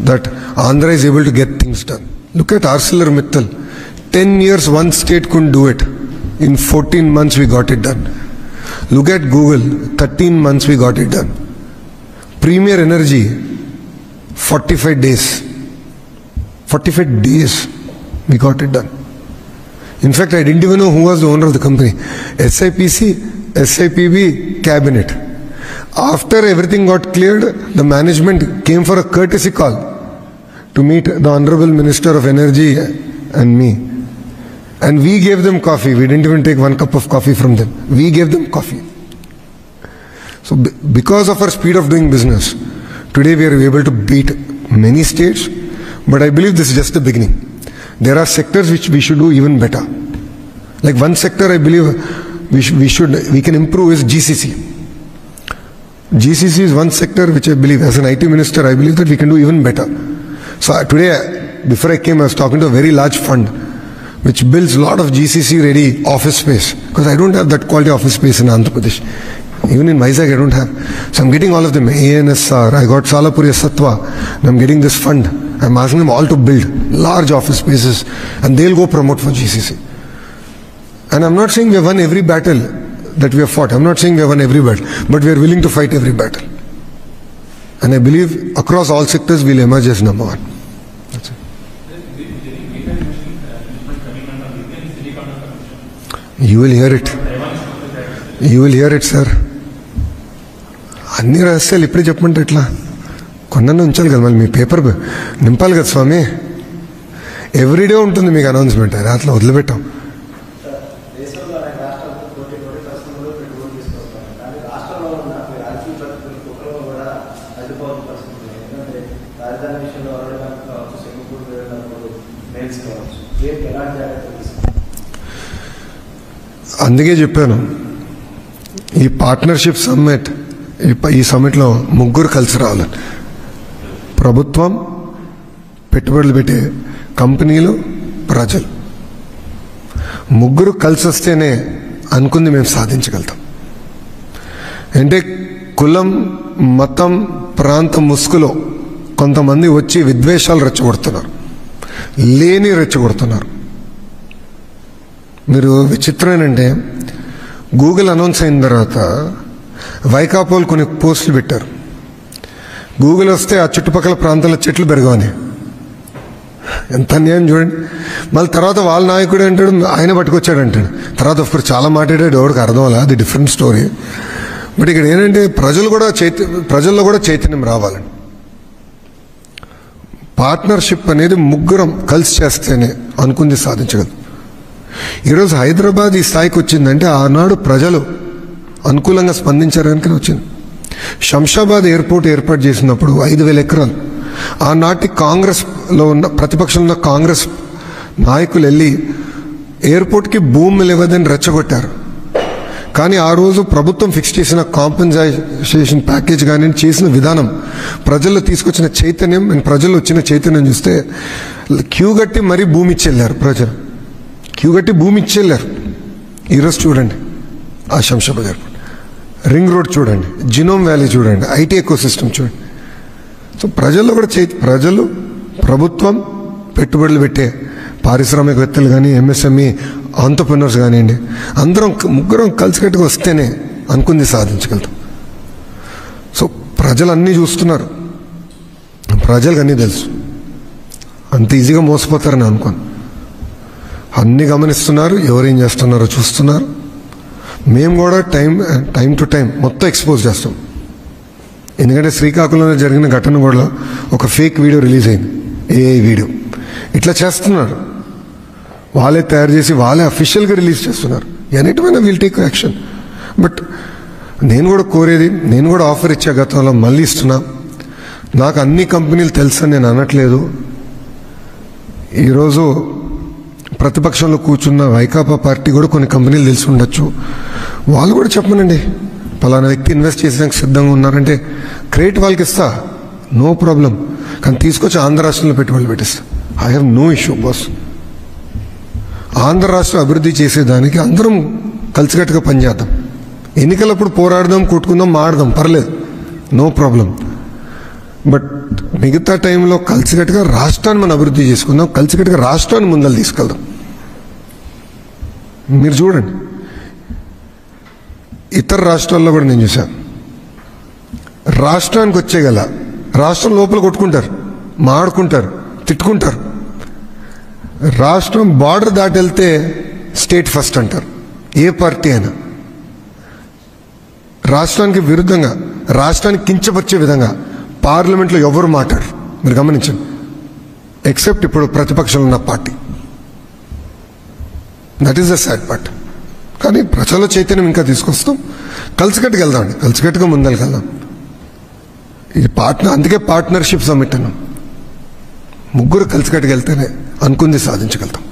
That Andhra is able to get things done. Look at ArcelorMittal. 10 years one state couldn't do it. In 14 months we got it done. Look at Google. 13 months we got it done. Premier Energy, 45 days. 45 days we got it done. In fact, I didn't even know who was the owner of the company. SIPC, SIPB, cabinet. After everything got cleared, the management came for a courtesy call to meet the Honorable Minister of Energy and me. And we gave them coffee. We didn't even take one cup of coffee from them. We gave them coffee. So because of our speed of doing business, today we are able to beat many states. But I believe this is just the beginning. There are sectors which we should do even better. Like one sector I believe we can improve is GCC. GCC is one sector which I believe, as an IT minister, I believe that we can do even better. So today, before I came, I was talking to a very large fund which builds a lot of GCC ready office space, because I don't have that quality office space in Andhra Pradesh. Even in Vizag I don't have. So I'm getting all of them. ANSR, I got Salapurya Sattva, and I'm getting this fund. I'm asking them all to build large office spaces and they'll go promote for GCC. And I'm not saying we have won every battle that we have fought. I'm not saying we have won every battle, but we are willing to fight every battle. And I believe across all sectors we'll emerge as number one. That's it. You will hear it. You will hear it, sir. అన్ని రహస్యాలు ఇప్పుడే చెప్పమంటే ఎట్లా? కొన్న ఉంచాలి కదా, మళ్ళీ మీ paper నింపాలి కదా స్వామి. ఎవ్రీడే ఉంటుంది మీకు అనౌన్స్మెంట్, అట్లా వదిలిపెట్టాం. అందుకే చెప్పాను, ఈ పార్ట్నర్షిప్ సమ్మిట్, ఈ సమ్మిట్లో ముగ్గురు కలిసి రావాలి. ప్రభుత్వం, పెట్టుబడులు పెట్టే కంపెనీలు, ప్రజలు. ముగ్గురు కలిసి వస్తేనే అనుకుంది మేము సాధించగలుగుతాం. అంటే కులం, మతం, ప్రాంతం ముసుగులో కొంతమంది వచ్చి విద్వేషాలు రెచ్చగొడుతున్నారు, లేని రెచ్చగొడుతున్నారు. మీరు విచిత్రం ఏంటంటే, గూగుల్ అనౌన్స్ అయిన తర్వాత వైకాపోలు కొన్ని పోస్టులు పెట్టారు. గూగుల్ వస్తే ఆ చుట్టుపక్కల ప్రాంతాల్లో చెట్లు పెరగవని. ఎంత అన్యాయం చూడండి. మళ్ళీ తర్వాత వాళ్ళ నాయకుడు అంటాడు, ఆయన పట్టుకొచ్చాడు అంటాడు. తర్వాత ఒకరు చాలా మాట్లాడాడు, ఎవరికి అర్థం అవ్వాలి, అది డిఫరెంట్ స్టోరీ. బట్ ఇక్కడ ఏంటంటే ప్రజల్లో కూడా చైతన్యం రావాలండి. పార్ట్నర్షిప్ అనేది ముగ్గురం కలిసి చేస్తేనే అనుకుంది సాధించగలదు. ఈరోజు హైదరాబాద్ ఈ స్థాయికి వచ్చిందంటే ఆనాడు ప్రజలు అనుకూలంగా స్పందించారు కనుక వచ్చింది. శంషాబాద్ ఎయిర్పోర్ట్ ఏర్పాటు చేసినప్పుడు 5,000 ఎకరాలు ఆనాటి కాంగ్రెస్లో ఉన్న, ప్రతిపక్షంలో ఉన్న కాంగ్రెస్ నాయకులు వెళ్ళి ఎయిర్పోర్ట్కి భూమి లేవదని రెచ్చగొట్టారు. కానీ ఆ రోజు ప్రభుత్వం ఫిక్స్ చేసిన కాంపెన్సేషన్ ప్యాకేజ్ కానీ చేసిన విధానం, ప్రజల్లో తీసుకొచ్చిన చైతన్యం, ప్రజల్లో వచ్చిన చైతన్యం చూస్తే క్యూ కట్టి మరీ భూమి ఇచ్చెళ్ళారు. ప్రజలు క్యూ కట్టి భూమి ఇచ్చెళ్ళారు. ఈరోజు చూడండి ఆ శంషాబాద్ ఎయిర్పోర్ట్, రింగ్ రోడ్ చూడండి, జినోమ్ వ్యాలీ చూడండి, ఐటీ ఎకో సిస్టమ్ చూడండి. సో ప్రజల్లో కూడా ప్రజలు, ప్రభుత్వం, పెట్టుబడులు పెట్టే పారిశ్రామికవేత్తలు కానీ, ఎంఎస్ఎంఈ ఆంటర్‌ప్రెన్యూర్స్ కానివ్వండి, అందరం ముగ్గురం కలిసికట్టుగా వస్తేనే అనుకుంది సాధించగలుగుతాం. సో ప్రజలు అన్నీ చూస్తున్నారు, ప్రజలకు అన్నీ తెలుసు. అంత ఈజీగా మోసపోతారని అనుకోను. అన్నీ గమనిస్తున్నారు, ఎవరేం చేస్తున్నారో చూస్తున్నారు. మేము కూడా టైం టు టైం మొత్తం ఎక్స్పోజ్ చేస్తాం. ఎందుకంటే శ్రీకాకుళంలో జరిగిన ఘటన కూడా ఒక ఫేక్ వీడియో రిలీజ్ అయింది, ఏఐ వీడియో. ఇట్లా చేస్తున్నారు, వాళ్ళే తయారు చేసి వాళ్ళే అఫీషియల్గా రిలీజ్ చేస్తున్నారు. ఎన్నిటిమైనా విల్ టేక్ యాక్షన్. బట్ నేను కూడా కోరేది, నేను కూడా ఆఫర్ ఇచ్చే గతంలో మళ్ళీ ఇస్తున్నా. నాకు అన్ని కంపెనీలు తెలుసని నేను అనట్లేదు. ఈరోజు ప్రతిపక్షంలో కూర్చున్న వైకాపా పార్టీ కూడా కొన్ని కంపెనీలు తెలిసి ఉండొచ్చు. వాళ్ళు కూడా చెప్పమనండి, పలానా వ్యక్తి ఇన్వెస్ట్ చేసేందుకు సిద్ధంగా ఉన్నారంటే క్రెడిట్ వాళ్ళకి ఇస్తా, నో ప్రాబ్లం. కానీ తీసుకొచ్చి ఆంధ్ర రాష్ట్రంలో పెట్టుబడులు పెట్టిస్తా. I have no issue boss. Andhra రాష్ట్రం అభివృద్ధి చేసేదానికి అందరం కలిసికట్టుగా పనిచేద్దాం. ఎన్నికలప్పుడు పోరాడదాం, కొట్టుకుందాం, మాడదాం, పర్లేదు, నో ప్రాబ్లం. బట్ మిగతా టైంలో కలిసికట్టుగా రాష్ట్రాన్ని మనం అభివృద్ధి చేసుకుందాం, కలిసికట్టుగా రాష్ట్రాన్ని ముందలు తీసుకెళ్దాం. మీరు చూడండి, ఇతర రాష్ట్రాల్లో కూడా నేను చూశాను. రాష్ట్రానికి వచ్చేగల రాష్ట్రం లోపల కొట్టుకుంటారు, మాడుకుంటారు, తిట్టుకుంటారు. రాష్ట్రం బార్డర్ దాటి వెళ్తే స్టేట్ ఫస్ట్ అంటారు, ఏ పార్టీ అయినా. రాష్ట్రానికి విరుద్ధంగా, రాష్ట్రానికి కించపరిచే విధంగా పార్లమెంట్లో ఎవరు మాట్లాడరు. మీరు గమనించండి, ఎక్సెప్ట్ ఇప్పుడు ప్రతిపక్షంలో ఉన్న party. That is the sad part. కానీ ప్రజల చైతన్యం ఇంకా తీసుకొస్తాం, కలిసికట్టుగా వెళ్దామండి, కలిసికట్టుగా ముందరికెళ్దాం. ఇది అందుకే పార్ట్నర్షిప్ సమ్మిట్ అన్నాం. ముగ్గురు కలిసికట్టుగా వెళ్తేనే అనుకుంది సాధించగలుగుతాం.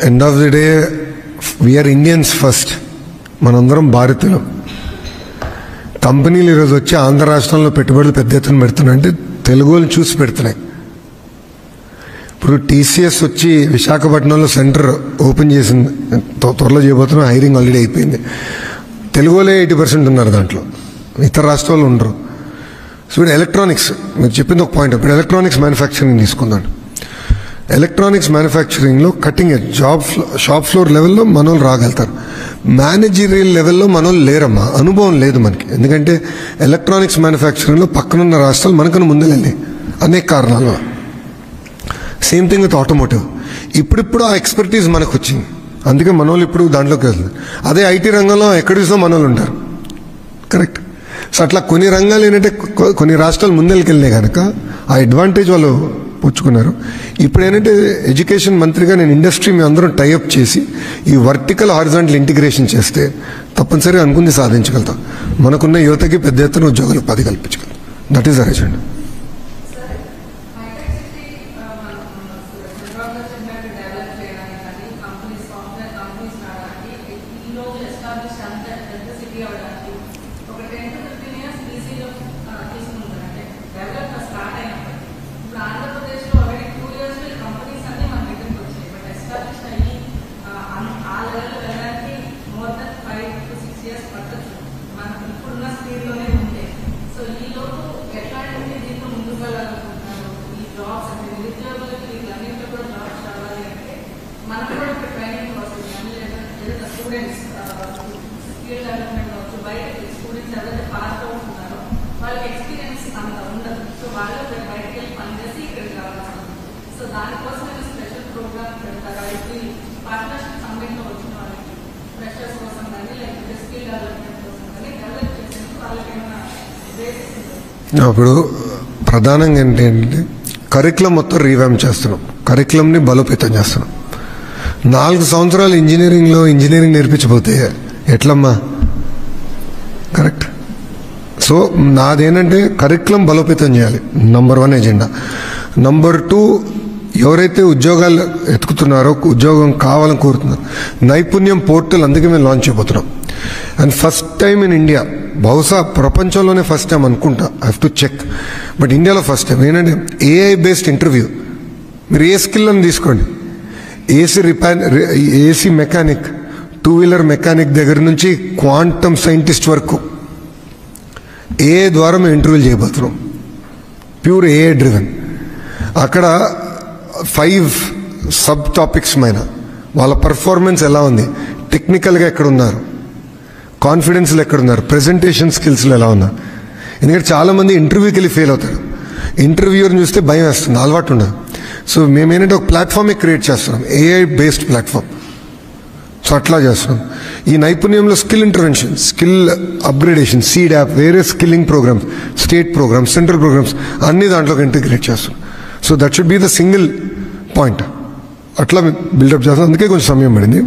End of the day we are Indians first. మనందరం భారతీయులం. కంపెనీలు ఈరోజు వచ్చి ఆంధ్ర రాష్ట్రంలో పెట్టుబడులు పెద్ద ఎత్తున పెడుతున్నాయంటే తెలుగు వాళ్ళు చూసి పెడుతున్నాయి. ఇప్పుడు టీసీఎస్ వచ్చి విశాఖపట్నంలో సెంటర్ ఓపెన్ చేసింది, త్వరలో చేయబోతున్నాం. హైరింగ్ ఆల్రెడీ అయిపోయింది. తెలుగు వాళ్ళే 80% ఉన్నారు దాంట్లో, ఇతర రాష్ట్రాలు ఉండరు. సో ఇప్పుడు ఎలక్ట్రానిక్స్, మీరు చెప్పింది ఒక పాయింట్. ఇప్పుడు ఎలక్ట్రానిక్స్ మ్యానుఫ్యాక్చరింగ్ తీసుకుందాం. ఎలక్ట్రానిక్స్ మ్యానుఫ్యాక్చరింగ్లో కటింగ్ ఎడ్జ్ షాప్ ఫ్లోర్ లెవెల్లో మనోళ్ళు రాగలుగుతారు. మేనేజరియల్ లెవెల్లో మనోళ్ళు లేరమ్మా, అనుభవం లేదు మనకి. ఎందుకంటే ఎలక్ట్రానిక్స్ మ్యానుఫ్యాక్చరింగ్లో పక్కనున్న రాష్ట్రాలు మనకన్నా ముందే వెళ్ళాయి అనేక కారణాలు. Same thing with automotive. ఇప్పుడిప్పుడు ఆ ఎక్స్పర్టీస్ మనకు వచ్చింది, అందుకే మనోళ్ళు ఇప్పుడు దాంట్లోకి వెళ్తుంది. అదే ఐటీ రంగంలో ఎక్కడ చూసినా మనోళ్ళు ఉంటారు. కరెక్ట్. సో అట్లా కొన్ని రంగాలు ఏంటంటే కొన్ని రాష్ట్రాలు ముందరికి వెళ్ళినాయి కనుక ఆ అడ్వాంటేజ్ వాళ్ళు పుచ్చుకున్నారు. ఇప్పుడు ఏంటంటే ఎడ్యుకేషన్ మంత్రిగా నేను ఇండస్ట్రీ మీ అందరం టైఅప్ చేసి ఈ వర్టికల్ హారిజాంటల్ ఇంటిగ్రేషన్ చేస్తే తప్పనిసరిగా అనుకుంది సాధించగలుగుతాం. మనకున్న యువతకి పెద్ద ఎత్తున ఉద్యోగాలు 10 కల్పించగలుగుతాం. That is the agenda. ఇప్పుడు ప్రధానంగా ఏంటంటే కరికులం మొత్తం రీవ్యామ్ చేస్తున్నాం, కరికులంని బలోపేతం చేస్తున్నాం. 4 సంవత్సరాలు ఇంజనీరింగ్ నేర్పించబోతే ఎట్లమ్మా? కరెక్ట్. సో నాదేంటంటే కరికులం బలోపేతం చేయాలి, నంబర్ 1 ఎజెండా. నంబర్ 2, ఎవరైతే ఉద్యోగాలు ఎత్తుకుతున్నారో, ఉద్యోగం కావాలని కోరుతున్నారు, నైపుణ్యం పోర్టల్ అందుకే మేము లాంచ్ చేయబోతున్నాం. And first time in India, బహుశా ప్రపంచంలోనే ఫస్ట్ టైం అనుకుంటా, I have to check, but ఇండియాలో ఫస్ట్ టైం ఏంటంటే ఏఐ బేస్డ్ ఇంటర్వ్యూ. మీరు ఏ స్కిల్ అని తీసుకోండి, ఏసీ మెకానిక్, 2-వీలర్ మెకానిక్ దగ్గర నుంచి క్వాంటమ్ సైంటిస్ట్ వరకు ఏఐ ద్వారా మేము ఇంటర్వ్యూలు చేయబోతున్నాం, ప్యూర్ ఏఐ డ్రివెన్. అక్కడ 5 సబ్ టాపిక్స్ పైన వాళ్ళ పర్ఫార్మెన్స్ ఎలా ఉంది, టెక్నికల్గా ఎక్కడ ఉన్నారు, కాన్ఫిడెన్స్లో ఎక్కడున్నారు, ప్రెజెంటేషన్ స్కిల్స్లో ఎలా ఉన్నారు. ఎందుకంటే చాలామంది ఇంటర్వ్యూకి వెళ్ళి ఫెయిల్ అవుతారు. ఇంటర్వ్యూని చూస్తే భయం వేస్తుంది, అలవాటు ఉండదు. సో మేమేంటంటే ఒక ప్లాట్ఫామే క్రియేట్ చేస్తున్నాం, ఏఐ బేస్డ్ ప్లాట్ఫామ్. సో అట్లా చేస్తున్నాం. ఈ నైపుణ్యంలో skill intervention, skill upgradation, seed app, వేరే skilling programmes, state programmes, central programmes అన్ని దాంట్లోకి ఇంటిగ్రేట్ చేస్తున్నాం. So that should be the single point. అట్లా బిల్డప్ చేస్తాం. అందుకే కొంచెం సమయం పడింది.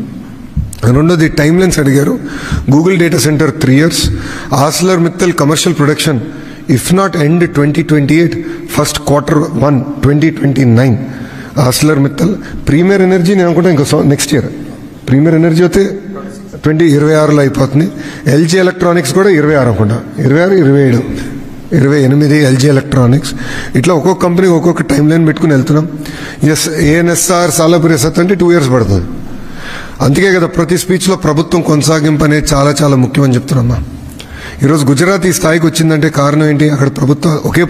రెండోది టైమ్ లైన్స్ అడిగారు. Google data centre 3 years, Arcelor Mittal commercial production if not end 2028, first Q1 2029. Arcelor Mittal premier energy నేను అనుకుంటా ఇంకో నెక్స్ట్ ఇయర్. ప్రీమియర్ ఎనర్జీ అయితే 2026లో అయిపోతుంది. ఎల్జీ ఎలక్ట్రానిక్స్ కూడా 26 అనుకుంటా, 26, 27, 28 ఎల్జీ ఎలక్ట్రానిక్స్. ఇట్లా ఒక్కొక్క కంపెనీ ఒక్కొక్క టైం లైన్ పెట్టుకుని వెళ్తున్నాం. ఎస్ ఏఎన్ఎస్ఆర్ సాలాపురి సత్ అంటే 2 years పడుతుంది. అందుకే కదా ప్రతి స్పీచ్లో ప్రభుత్వం కొనసాగింపు అనేది చాలా చాలా ముఖ్యమని చెప్తున్నామ్మా. ఈరోజు గుజరాత్ ఈ స్థాయికి వచ్చిందంటే కారణం ఏంటి? అక్కడ ప్రభుత్వం ఒకే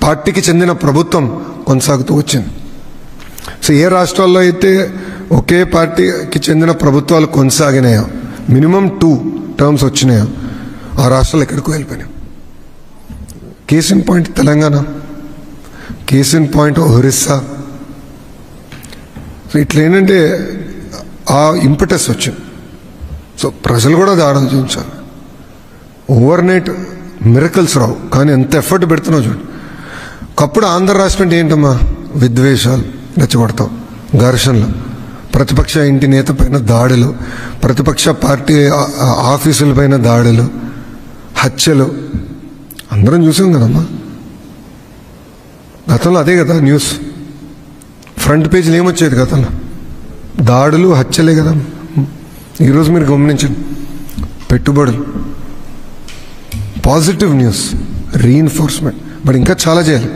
పార్టీకి చెందిన ప్రభుత్వం కొనసాగుతూ వచ్చింది. సో ఏ రాష్ట్రాల్లో అయితే ఒకే పార్టీకి చెందిన ప్రభుత్వాలు కొనసాగినాయో, మినిమం 2 terms వచ్చినాయో, ఆ రాష్ట్రాలు ఎక్కడికో వెళ్ళిపోయినాయి. Case in point Telangana, case in point Orissa. So ఇట్లా ఏంటంటే ఆ ఇంపటస్ వచ్చింది. సో ప్రజలు కూడా అది ఆలోచించాలి. ఓవర్ నైట్ మిరకల్స్ రావు, కానీ ఎంత ఎఫర్ట్ పెడుతున్నావు చూడండి. ఒకప్పుడు ఆంధ్ర రాష్ట్రం అంటే ఏంటమ్మా? విద్వేషాలు రెచ్చగొడతాం, ఘర్షణలు, ప్రతిపక్ష ఇంటి నేత పైన దాడులు, ప్రతిపక్ష పార్టీ ఆఫీసుల పైన దాడులు, హత్యలు అందరం చూసాం కదమ్మా. గతంలో అదే కదా న్యూస్, ఫ్రంట్ పేజీలు ఏమొచ్చేది గతంలో? దాడులు, హత్యలే కదా. ఈరోజు మీరు గమనించండి, పెట్టుబడులు, పాజిటివ్ న్యూస్, రీఎన్ఫోర్స్మెంట్. బట్ ఇంకా చాలా చేయాలి.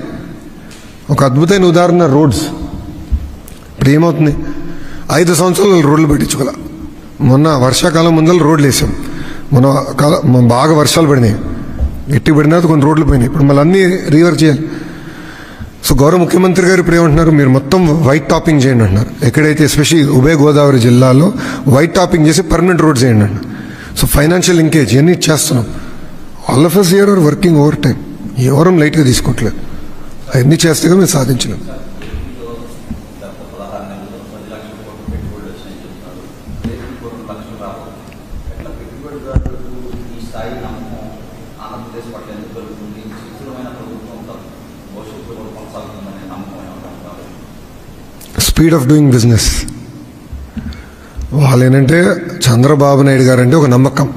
ఒక అద్భుతమైన ఉదాహరణ రోడ్స్. ఇప్పుడు ఏమవుతుంది? 5 సంవత్సరాలు రోడ్లు పెట్టించుకోలే. మొన్న వర్షాకాలం ముందర రోడ్లు వేసాం. మొన్న బాగా వర్షాలు పడినాయి, గట్టి పడినా కొన్ని రోడ్లు పోయినాయి. ఇప్పుడు మళ్ళీ అన్నీ రీవర్క్ చేయాలి. సో గౌరవ ముఖ్యమంత్రి గారు ఇప్పుడు ఏమంటున్నారు? మీరు మొత్తం వైట్ టాపింగ్ చేయండి అంటున్నారు. ఎక్కడైతే ఎస్పెషల్లీ ఉభయ గోదావరి జిల్లాలో వైట్ టాపింగ్ చేసి పర్మనెంట్ రోడ్స్ చేయండి అంటున్నారు. సో ఫైనాన్షియల్ లింకేజ్ ఇవన్నీ చేస్తున్నాం. All of us here are working overtime. ఎవరం లైట్గా తీసుకోవట్లేదు. అవన్నీ చేస్తే మేము సాధించలేం. Speed of doing business. వాళ్ళు ఏంటంటే చంద్రబాబు నాయుడు గారు అంటే ఒక నమ్మకం,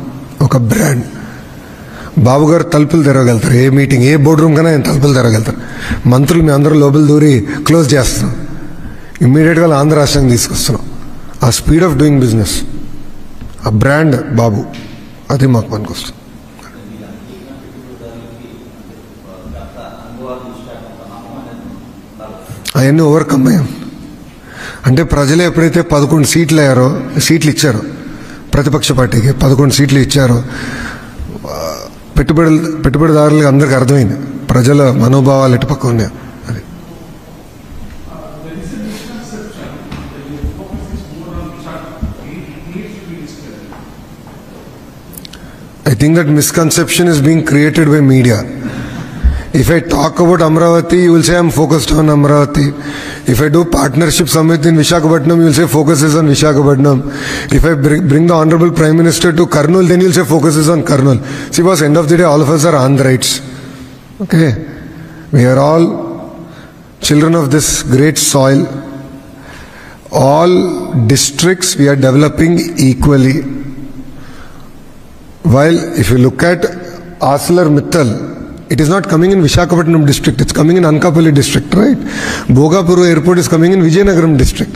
ఒక బ్రాండ్. బాబు గారు తలుపులు తెరవగలుగుతారు. ఏ మీటింగ్, ఏ బోర్డు రూమ్ కన్నా ఆయన తలుపులు తెరవగలుగుతారు. మంత్రులు మీ అందరూ లోపల దూరి క్లోజ్ చేస్తున్నాం. ఇమ్మీడియట్గా ఆంధ్ర రాష్ట్రానికి తీసుకొస్తున్నాం. ఆ స్పీడ్ ఆఫ్ డూయింగ్ బిజినెస్, ఆ బ్రాండ్ బాబు, అది మాకు పనికొస్తుంది. అవన్నీ ఓవర్కమ్ అయ్యాం. అంటే ప్రజలు ఎప్పుడైతే 11 సీట్లు ఇచ్చారో, ప్రతిపక్ష పార్టీకి 11 సీట్లు ఇచ్చారో, పెట్టుబడిదారులకు అందరికీ అర్థమైంది ప్రజల మనోభావాలు ఎటుపక్క ఉన్నాయి. అది I think that misconception is being created by media. If I talk about Amravati, you will say I'm focused on Amravati. If I do partnership summit in Visakhapatnam, you will say focus is on Visakhapatnam. If I bring the Honorable Prime Minister to Kurnool, then you will say focus is on Kurnool. See, boss, end of the day, all of us are Andhrites. Okay? We are all children of this great soil. All districts we are developing equally. While if you look at ArcelorMittal, it is not coming in Visakhapatnam district, it's coming in Anakapalli district, right? Bhogapuru airport is coming in Vijayanagaram district.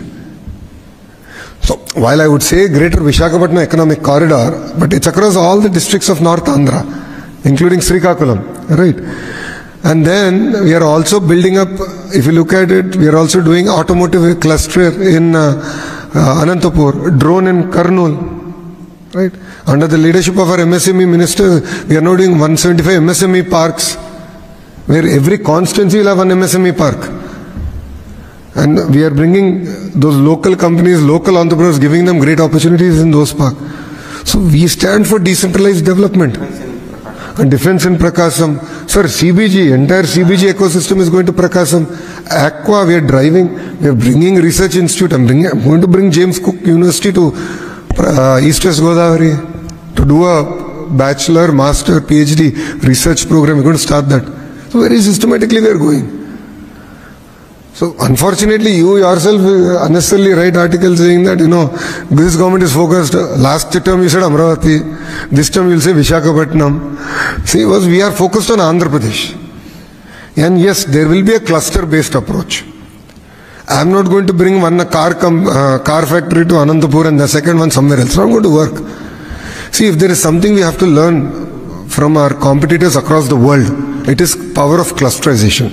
So, while I would say greater Visakhapatnam economic corridor, but it's across all the districts of North Andhra, including Srikakulam, right? And then we are also building up, if you look at it, we are also doing automotive cluster in Anantapur, drone in Kurnool. Right? Under the leadership of our MSME minister, we are now doing 175 MSME parks, where every constituency will have an MSME park. And we are bringing those local companies, local entrepreneurs, giving them great opportunities in those parks. So we stand for decentralized development. And defense in Prakasam. Sir, CBG, entire CBG ecosystem is going to Prakasam. Aqua, we are bringing research institute. I'm going to bring James Cook University to East West Godavari to do a bachelor, master, PhD research program. We're going to start that. So very systematically we are going. So unfortunately, you yourself unnecessarily write articles saying that, this government is focused. Last term you said Amravati. This term you will say Visakhapatnam. See, we are focused on Andhra Pradesh. And yes, there will be a cluster-based approach. I am not going to bring one car factory to Anantapur and the second one somewhere else. It's not going to work. See, if there is something we have to learn from our competitors across the world, it is power of clusterization.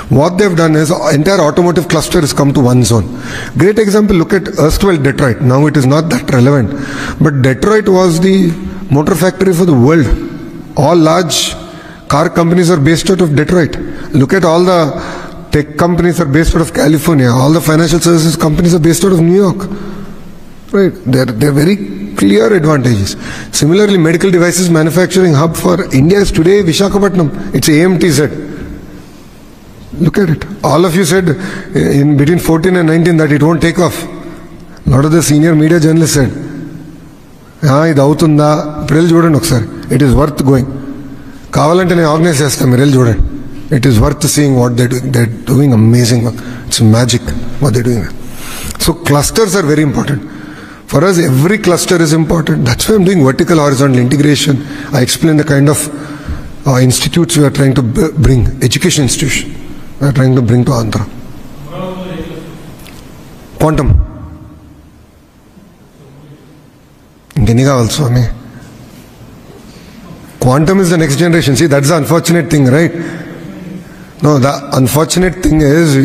What they've done is entire automotive cluster has come to one zone. Great example, look at erstwhile Detroit. Now it is not that relevant. But Detroit was the motor factory for the world. All large car companies are based out of Detroit. Look at all the tech companies are based out of California. All the financial services companies are based out of New York. Right? They're very clear advantages. Similarly, medical devices manufacturing hub for India is today Visakhapatnam. It's AMTZ. Look at it. All of you said in between 14 and 19 that it won't take off. A lot of the senior media journalists said, it is worth going. It is worth seeing what they're doing. They're doing amazing work. It's magic what they're doing. So clusters are very important. For us, every cluster is important. That's why I'm doing vertical horizontal integration. I explain the kind of institutes we are trying to bring, education institution. We are trying to bring to Andhra. Quantum. Quantum is the next generation. See, that's the unfortunate thing, right? No, the unfortunate thing is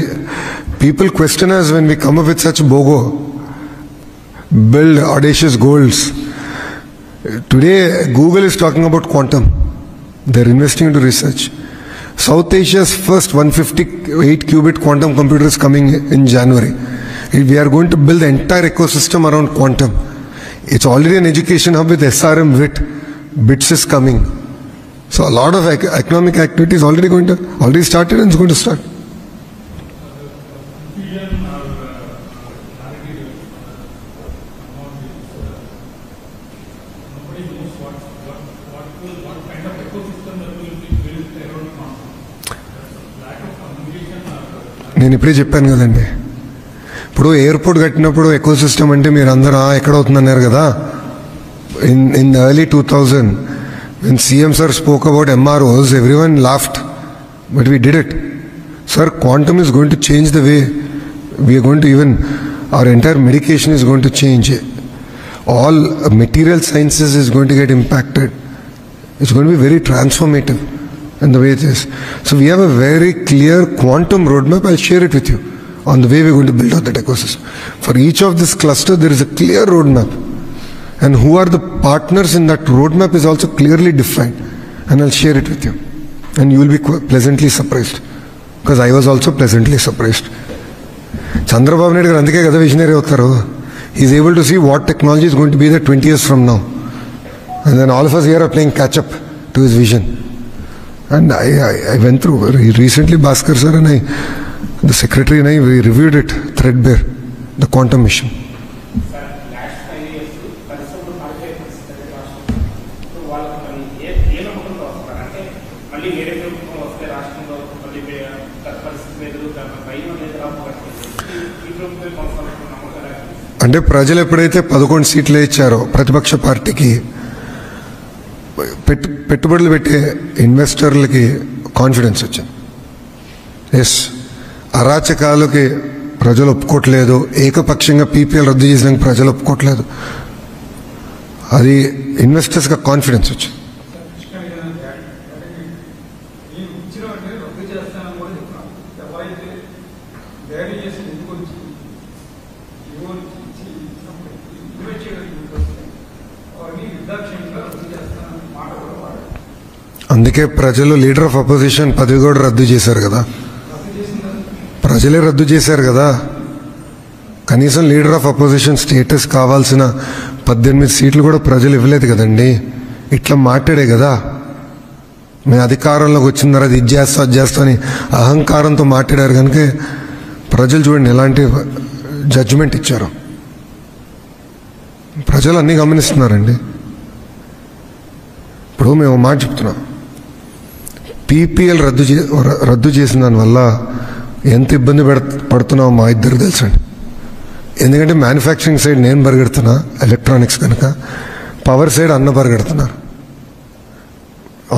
people question us when we come up with such BOGO, build audacious goals. Today, Google is talking about quantum. They're investing into research. South Asia's first 158 qubit quantum computer is coming in January. We are going to build the entire ecosystem around quantum. It's already an education hub with SRM WIT. BITS is coming. So a lot of economic activity is already started and it's going to start. నేను ఇప్పుడే చెప్పాను కదండి, ఇప్పుడు airport కట్టినప్పుడు ecosystem అంటే మీరు అందరూ ఎక్కడవుతుందన్నారు కదా. In early 2000 when CM sir spoke about MROs, everyone laughed, but we did it. Sir, quantum is going to change the way we are going to our entire medication is going to change. All material sciences is going to get impacted. It's going to be very transformative in the way it is. So we have a very clear quantum roadmap. I'll share it with you on the way we're going to build out that ecosystem. For each of this cluster, there is a clear roadmap. And who are the partners in that roadmap is also clearly defined. And I'll share it with you. And you will be pleasantly surprised. Because I was also pleasantly surprised. Chandrababu Naidu garu andike kada visionary avtaru. He is able to see what technology is going to be there 20 years from now. And then all of us here are playing catch up to his vision. And I went through recently, Bhaskar sir and the secretary and I, we reviewed it threadbare, the quantum mission. అంటే ప్రజలు ఎప్పుడైతే 11 సీట్లు ఇచ్చారో ప్రతిపక్ష పార్టీకి, పెట్టుబడులు పెట్టే ఇన్వెస్టర్లకి కాన్ఫిడెన్స్ వచ్చింది. ఎస్, అరాచకాలకి ప్రజలు ఒప్పుకోవట్లేదు, ఏకపక్షంగా పీపీఎల్ రద్దు చేసినాక ప్రజలు ఒప్పుకోవట్లేదు, అది ఇన్వెస్టర్స్గా కాన్ఫిడెన్స్ వచ్చింది. అందుకే ప్రజలు లీడర్ ఆఫ్ అపోజిషన్ పదవి కూడా రద్దు చేశారు కదా. ప్రజలే రద్దు చేశారు కదా. కనీసం లీడర్ ఆఫ్ అపోజిషన్ స్టేటస్ కావాల్సిన 18 సీట్లు కూడా ప్రజలు ఇవ్వలేదు కదండి. ఇట్లా మాట్లాడే కదా మేము అధికారంలోకి వచ్చిన తర్వాత ఇది చేస్తా అది చేస్తా అని అహంకారంతో మాట్లాడారు కనుక ప్రజలు చూడండి ఎలాంటి జడ్జిమెంట్ ఇచ్చారు. ప్రజలు అన్నీ గమనిస్తున్నారండి. ఇప్పుడు మేము మాట చెప్తున్నాం, పీపీఎల్ రద్దు చేసిన దానివల్ల ఎంత ఇబ్బంది పడుతున్నామో మా ఇద్దరు తెలుసండి. ఎందుకంటే మ్యానుఫ్యాక్చరింగ్ సైడ్ నేను పరిగెడుతున్నా ఎలక్ట్రానిక్స్ కనుక, పవర్ సైడ్ అన్న పరిగెడుతున్నారు.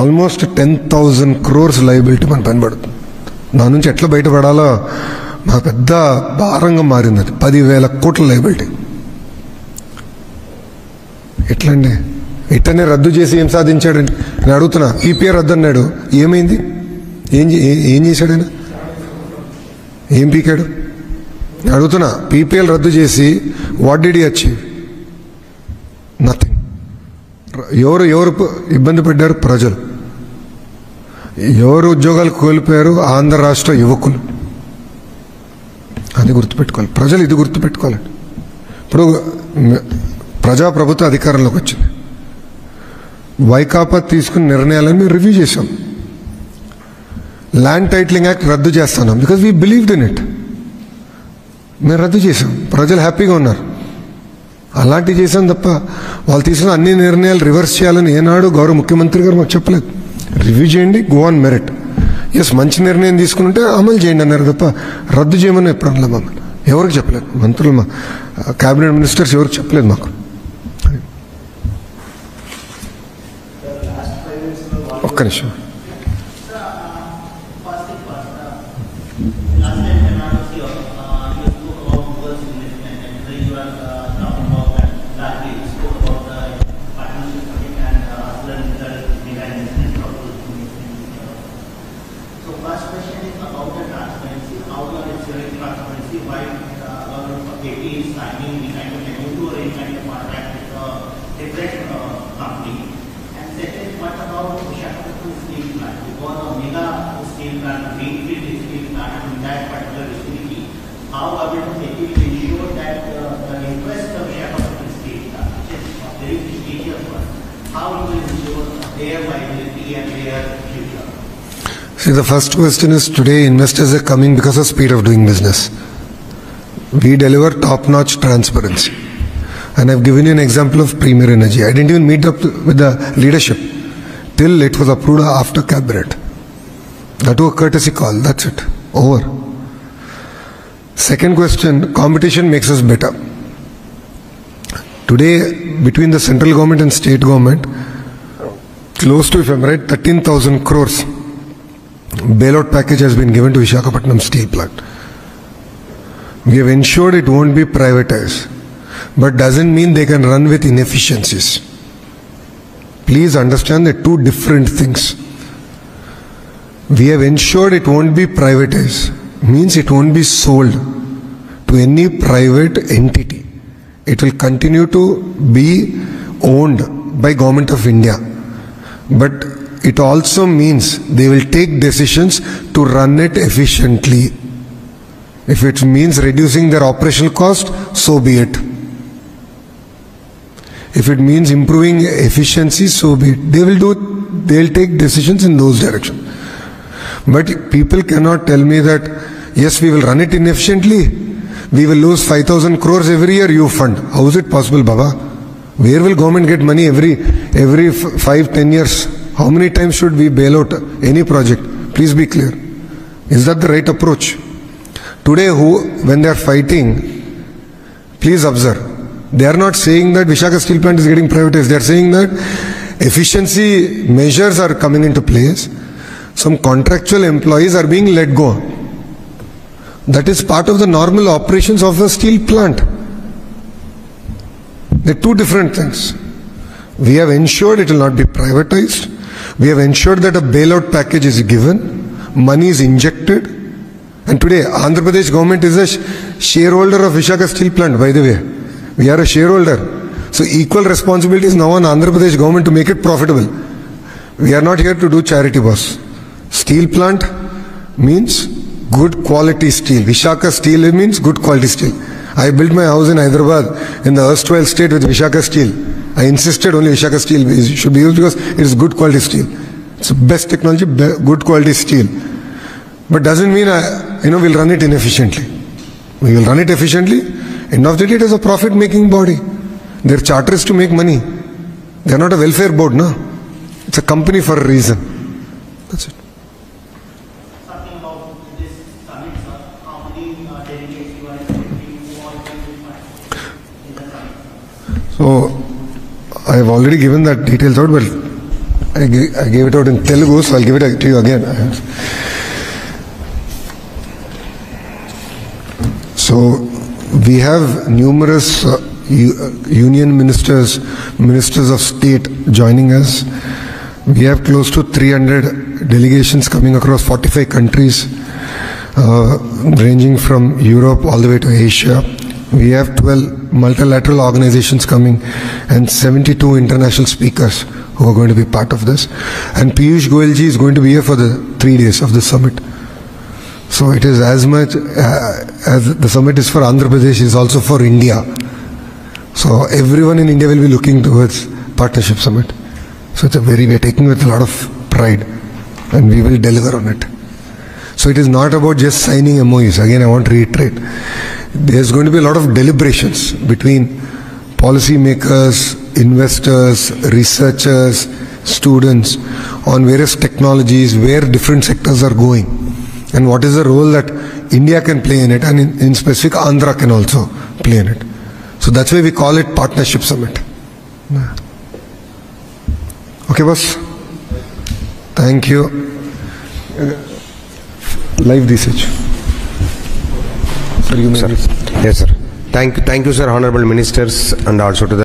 ఆల్మోస్ట్ 10,000 crores లయబిలిటీ మన పైన పడుతుంది. దాని నుంచి ఎట్లా బయటపడాలో మా పెద్ద భారంగా మారింది. 10,000 కోట్ల లయబిలిటీ. ఎట్లండి? ఇట్టనే రద్దు చేసి ఏం సాధించాడండి నేను అడుగుతున్నా. పీపీఆర్ రద్దు అన్నాడు, ఏమైంది? ఏం చేశాడు ఆయన? ఏం పీకాడు? నేను అడుగుతున్నా. పీపీఎల్ రద్దు చేసి what did he achieve? Nothing. ఎవరు ఇబ్బంది పడ్డారు? ప్రజలు. ఎవరు ఉద్యోగాలు కోల్పోయారు? ఆంధ్ర రాష్ట్ర యువకులు. అది గుర్తుపెట్టుకోవాలి ప్రజలు, ఇది గుర్తుపెట్టుకోవాలండి. ఇప్పుడు ప్రజాప్రభుత్వ అధికారంలోకి వచ్చింది. వైకాపా తీసుకున్న నిర్ణయాలను మేము రివ్యూ చేశాం. ల్యాండ్ టైటిలింగ్ యాక్ట్ రద్దు చేస్తున్నాం because we believed in it. మేము రద్దు చేశాం, ప్రజలు హ్యాపీగా ఉన్నారు. అలాంటివి చేశాం తప్ప వాళ్ళు తీసుకున్న అన్ని నిర్ణయాలు రివర్స్ చేయాలని ఏనాడు గౌరవ ముఖ్యమంత్రి గారు మాకు చెప్పలేదు. రివ్యూ చేయండి, గో ఆన్ మెరిట్. ఎస్, మంచి నిర్ణయం తీసుకుంటే అమలు చేయండి అన్నారు తప్ప రద్దు చేయమని ఎప్పుడు అనలేదు మమ్మల్ని. ఎవరికి చెప్పలేదు, మంత్రులు, మా క్యాబినెట్ మినిస్టర్స్ ఎవరికి చెప్పలేదు మాకు. ఒక్క నిమిషం. See, the first question is, today investors are coming because of speed of doing business. We deliver top-notch transparency. And I've given you an example of Premier Energy. I didn't even meet up with the leadership till it was approved after cabinet. That was a courtesy call, that's it, over. Second question, competition makes us better. Today, between the central government and state government, close to, if I'm right, 13,000 crores bailout package has been given to Visakhapatnam Steel Plant. We have ensured it won't be privatized, but doesn't mean they can run with inefficiencies. Please understand they're two different things. We have ensured it won't be privatized, means it won't be sold to any private entity. It will continue to be owned by Government of India. But it also means they will take decisions to run it efficiently. If it means reducing their operational cost, so be it. If it means improving efficiency, so be it. They'll take decisions in those directions. But people cannot tell me that, yes, we will run it inefficiently. We will lose 5,000 crores every year, you fund. How is it possible, Baba? Where will government get money every 5-10 years? How many times should we bail out any project? Please be clear. Is that the right approach? Today, when they are fighting, please observe. They are not saying that Visakhapatnam Steel Plant is getting privatized. They are saying that efficiency measures are coming into place. Some contractual employees are being let go. That is part of the normal operations of a steel plant. They are two different things. We have ensured it will not be privatized. We have ensured that a bailout package is given, money is injected, and today Andhra Pradesh government is a shareholder of Visakhapatnam Steel Plant, by the way. We are a shareholder. So equal responsibility is now on Andhra Pradesh government to make it profitable. We are not here to do charity, boss. Steel plant means good quality steel. Visakhapatnam Steel means good quality steel. I built my house in Hyderabad in the erstwhile state with Vishaka Steel. I insisted only Vishaka Steel should be used because it is good quality steel. It's the best technology, good quality steel. But doesn't mean we'll run it inefficiently. We will run it efficiently. End of the day, it is a profit-making body. Their charter is to make money. They are not a welfare board, no. It's a company for a reason. That's it. Talking about this summit, sir, how many delegates you are expecting who all can be in the summit? So, I have already given that details out, but I gave it out in Telugu, so I'll give it to you again. So, we have numerous union ministers of state joining us. We have close to 300 delegations coming across 45 countries, ranging from Europe all the way to Asia. We have 12 multilateral organizations coming and 72 international speakers who are going to be part of this. And Piyush Goyal ji is going to be here for the 3 days of the summit. So it is as much as the summit is for Andhra Pradesh, is also for India. So everyone in India will be looking towards Partnership Summit. So we are taking it with a lot of pride and we will deliver on it. So it is not about just signing MOUs. Again, I want to reiterate. There's going to be a lot of deliberations between policy makers, investors, researchers, students on various technologies, where different sectors are going and what is the role that India can play in it, and in specific Andhra can also play in it. So that's why we call it Partnership Summit. Okay, boss. Thank you. Live research. Sir, you may. Yes, sir. Thank you, sir, honorable ministers, and also to the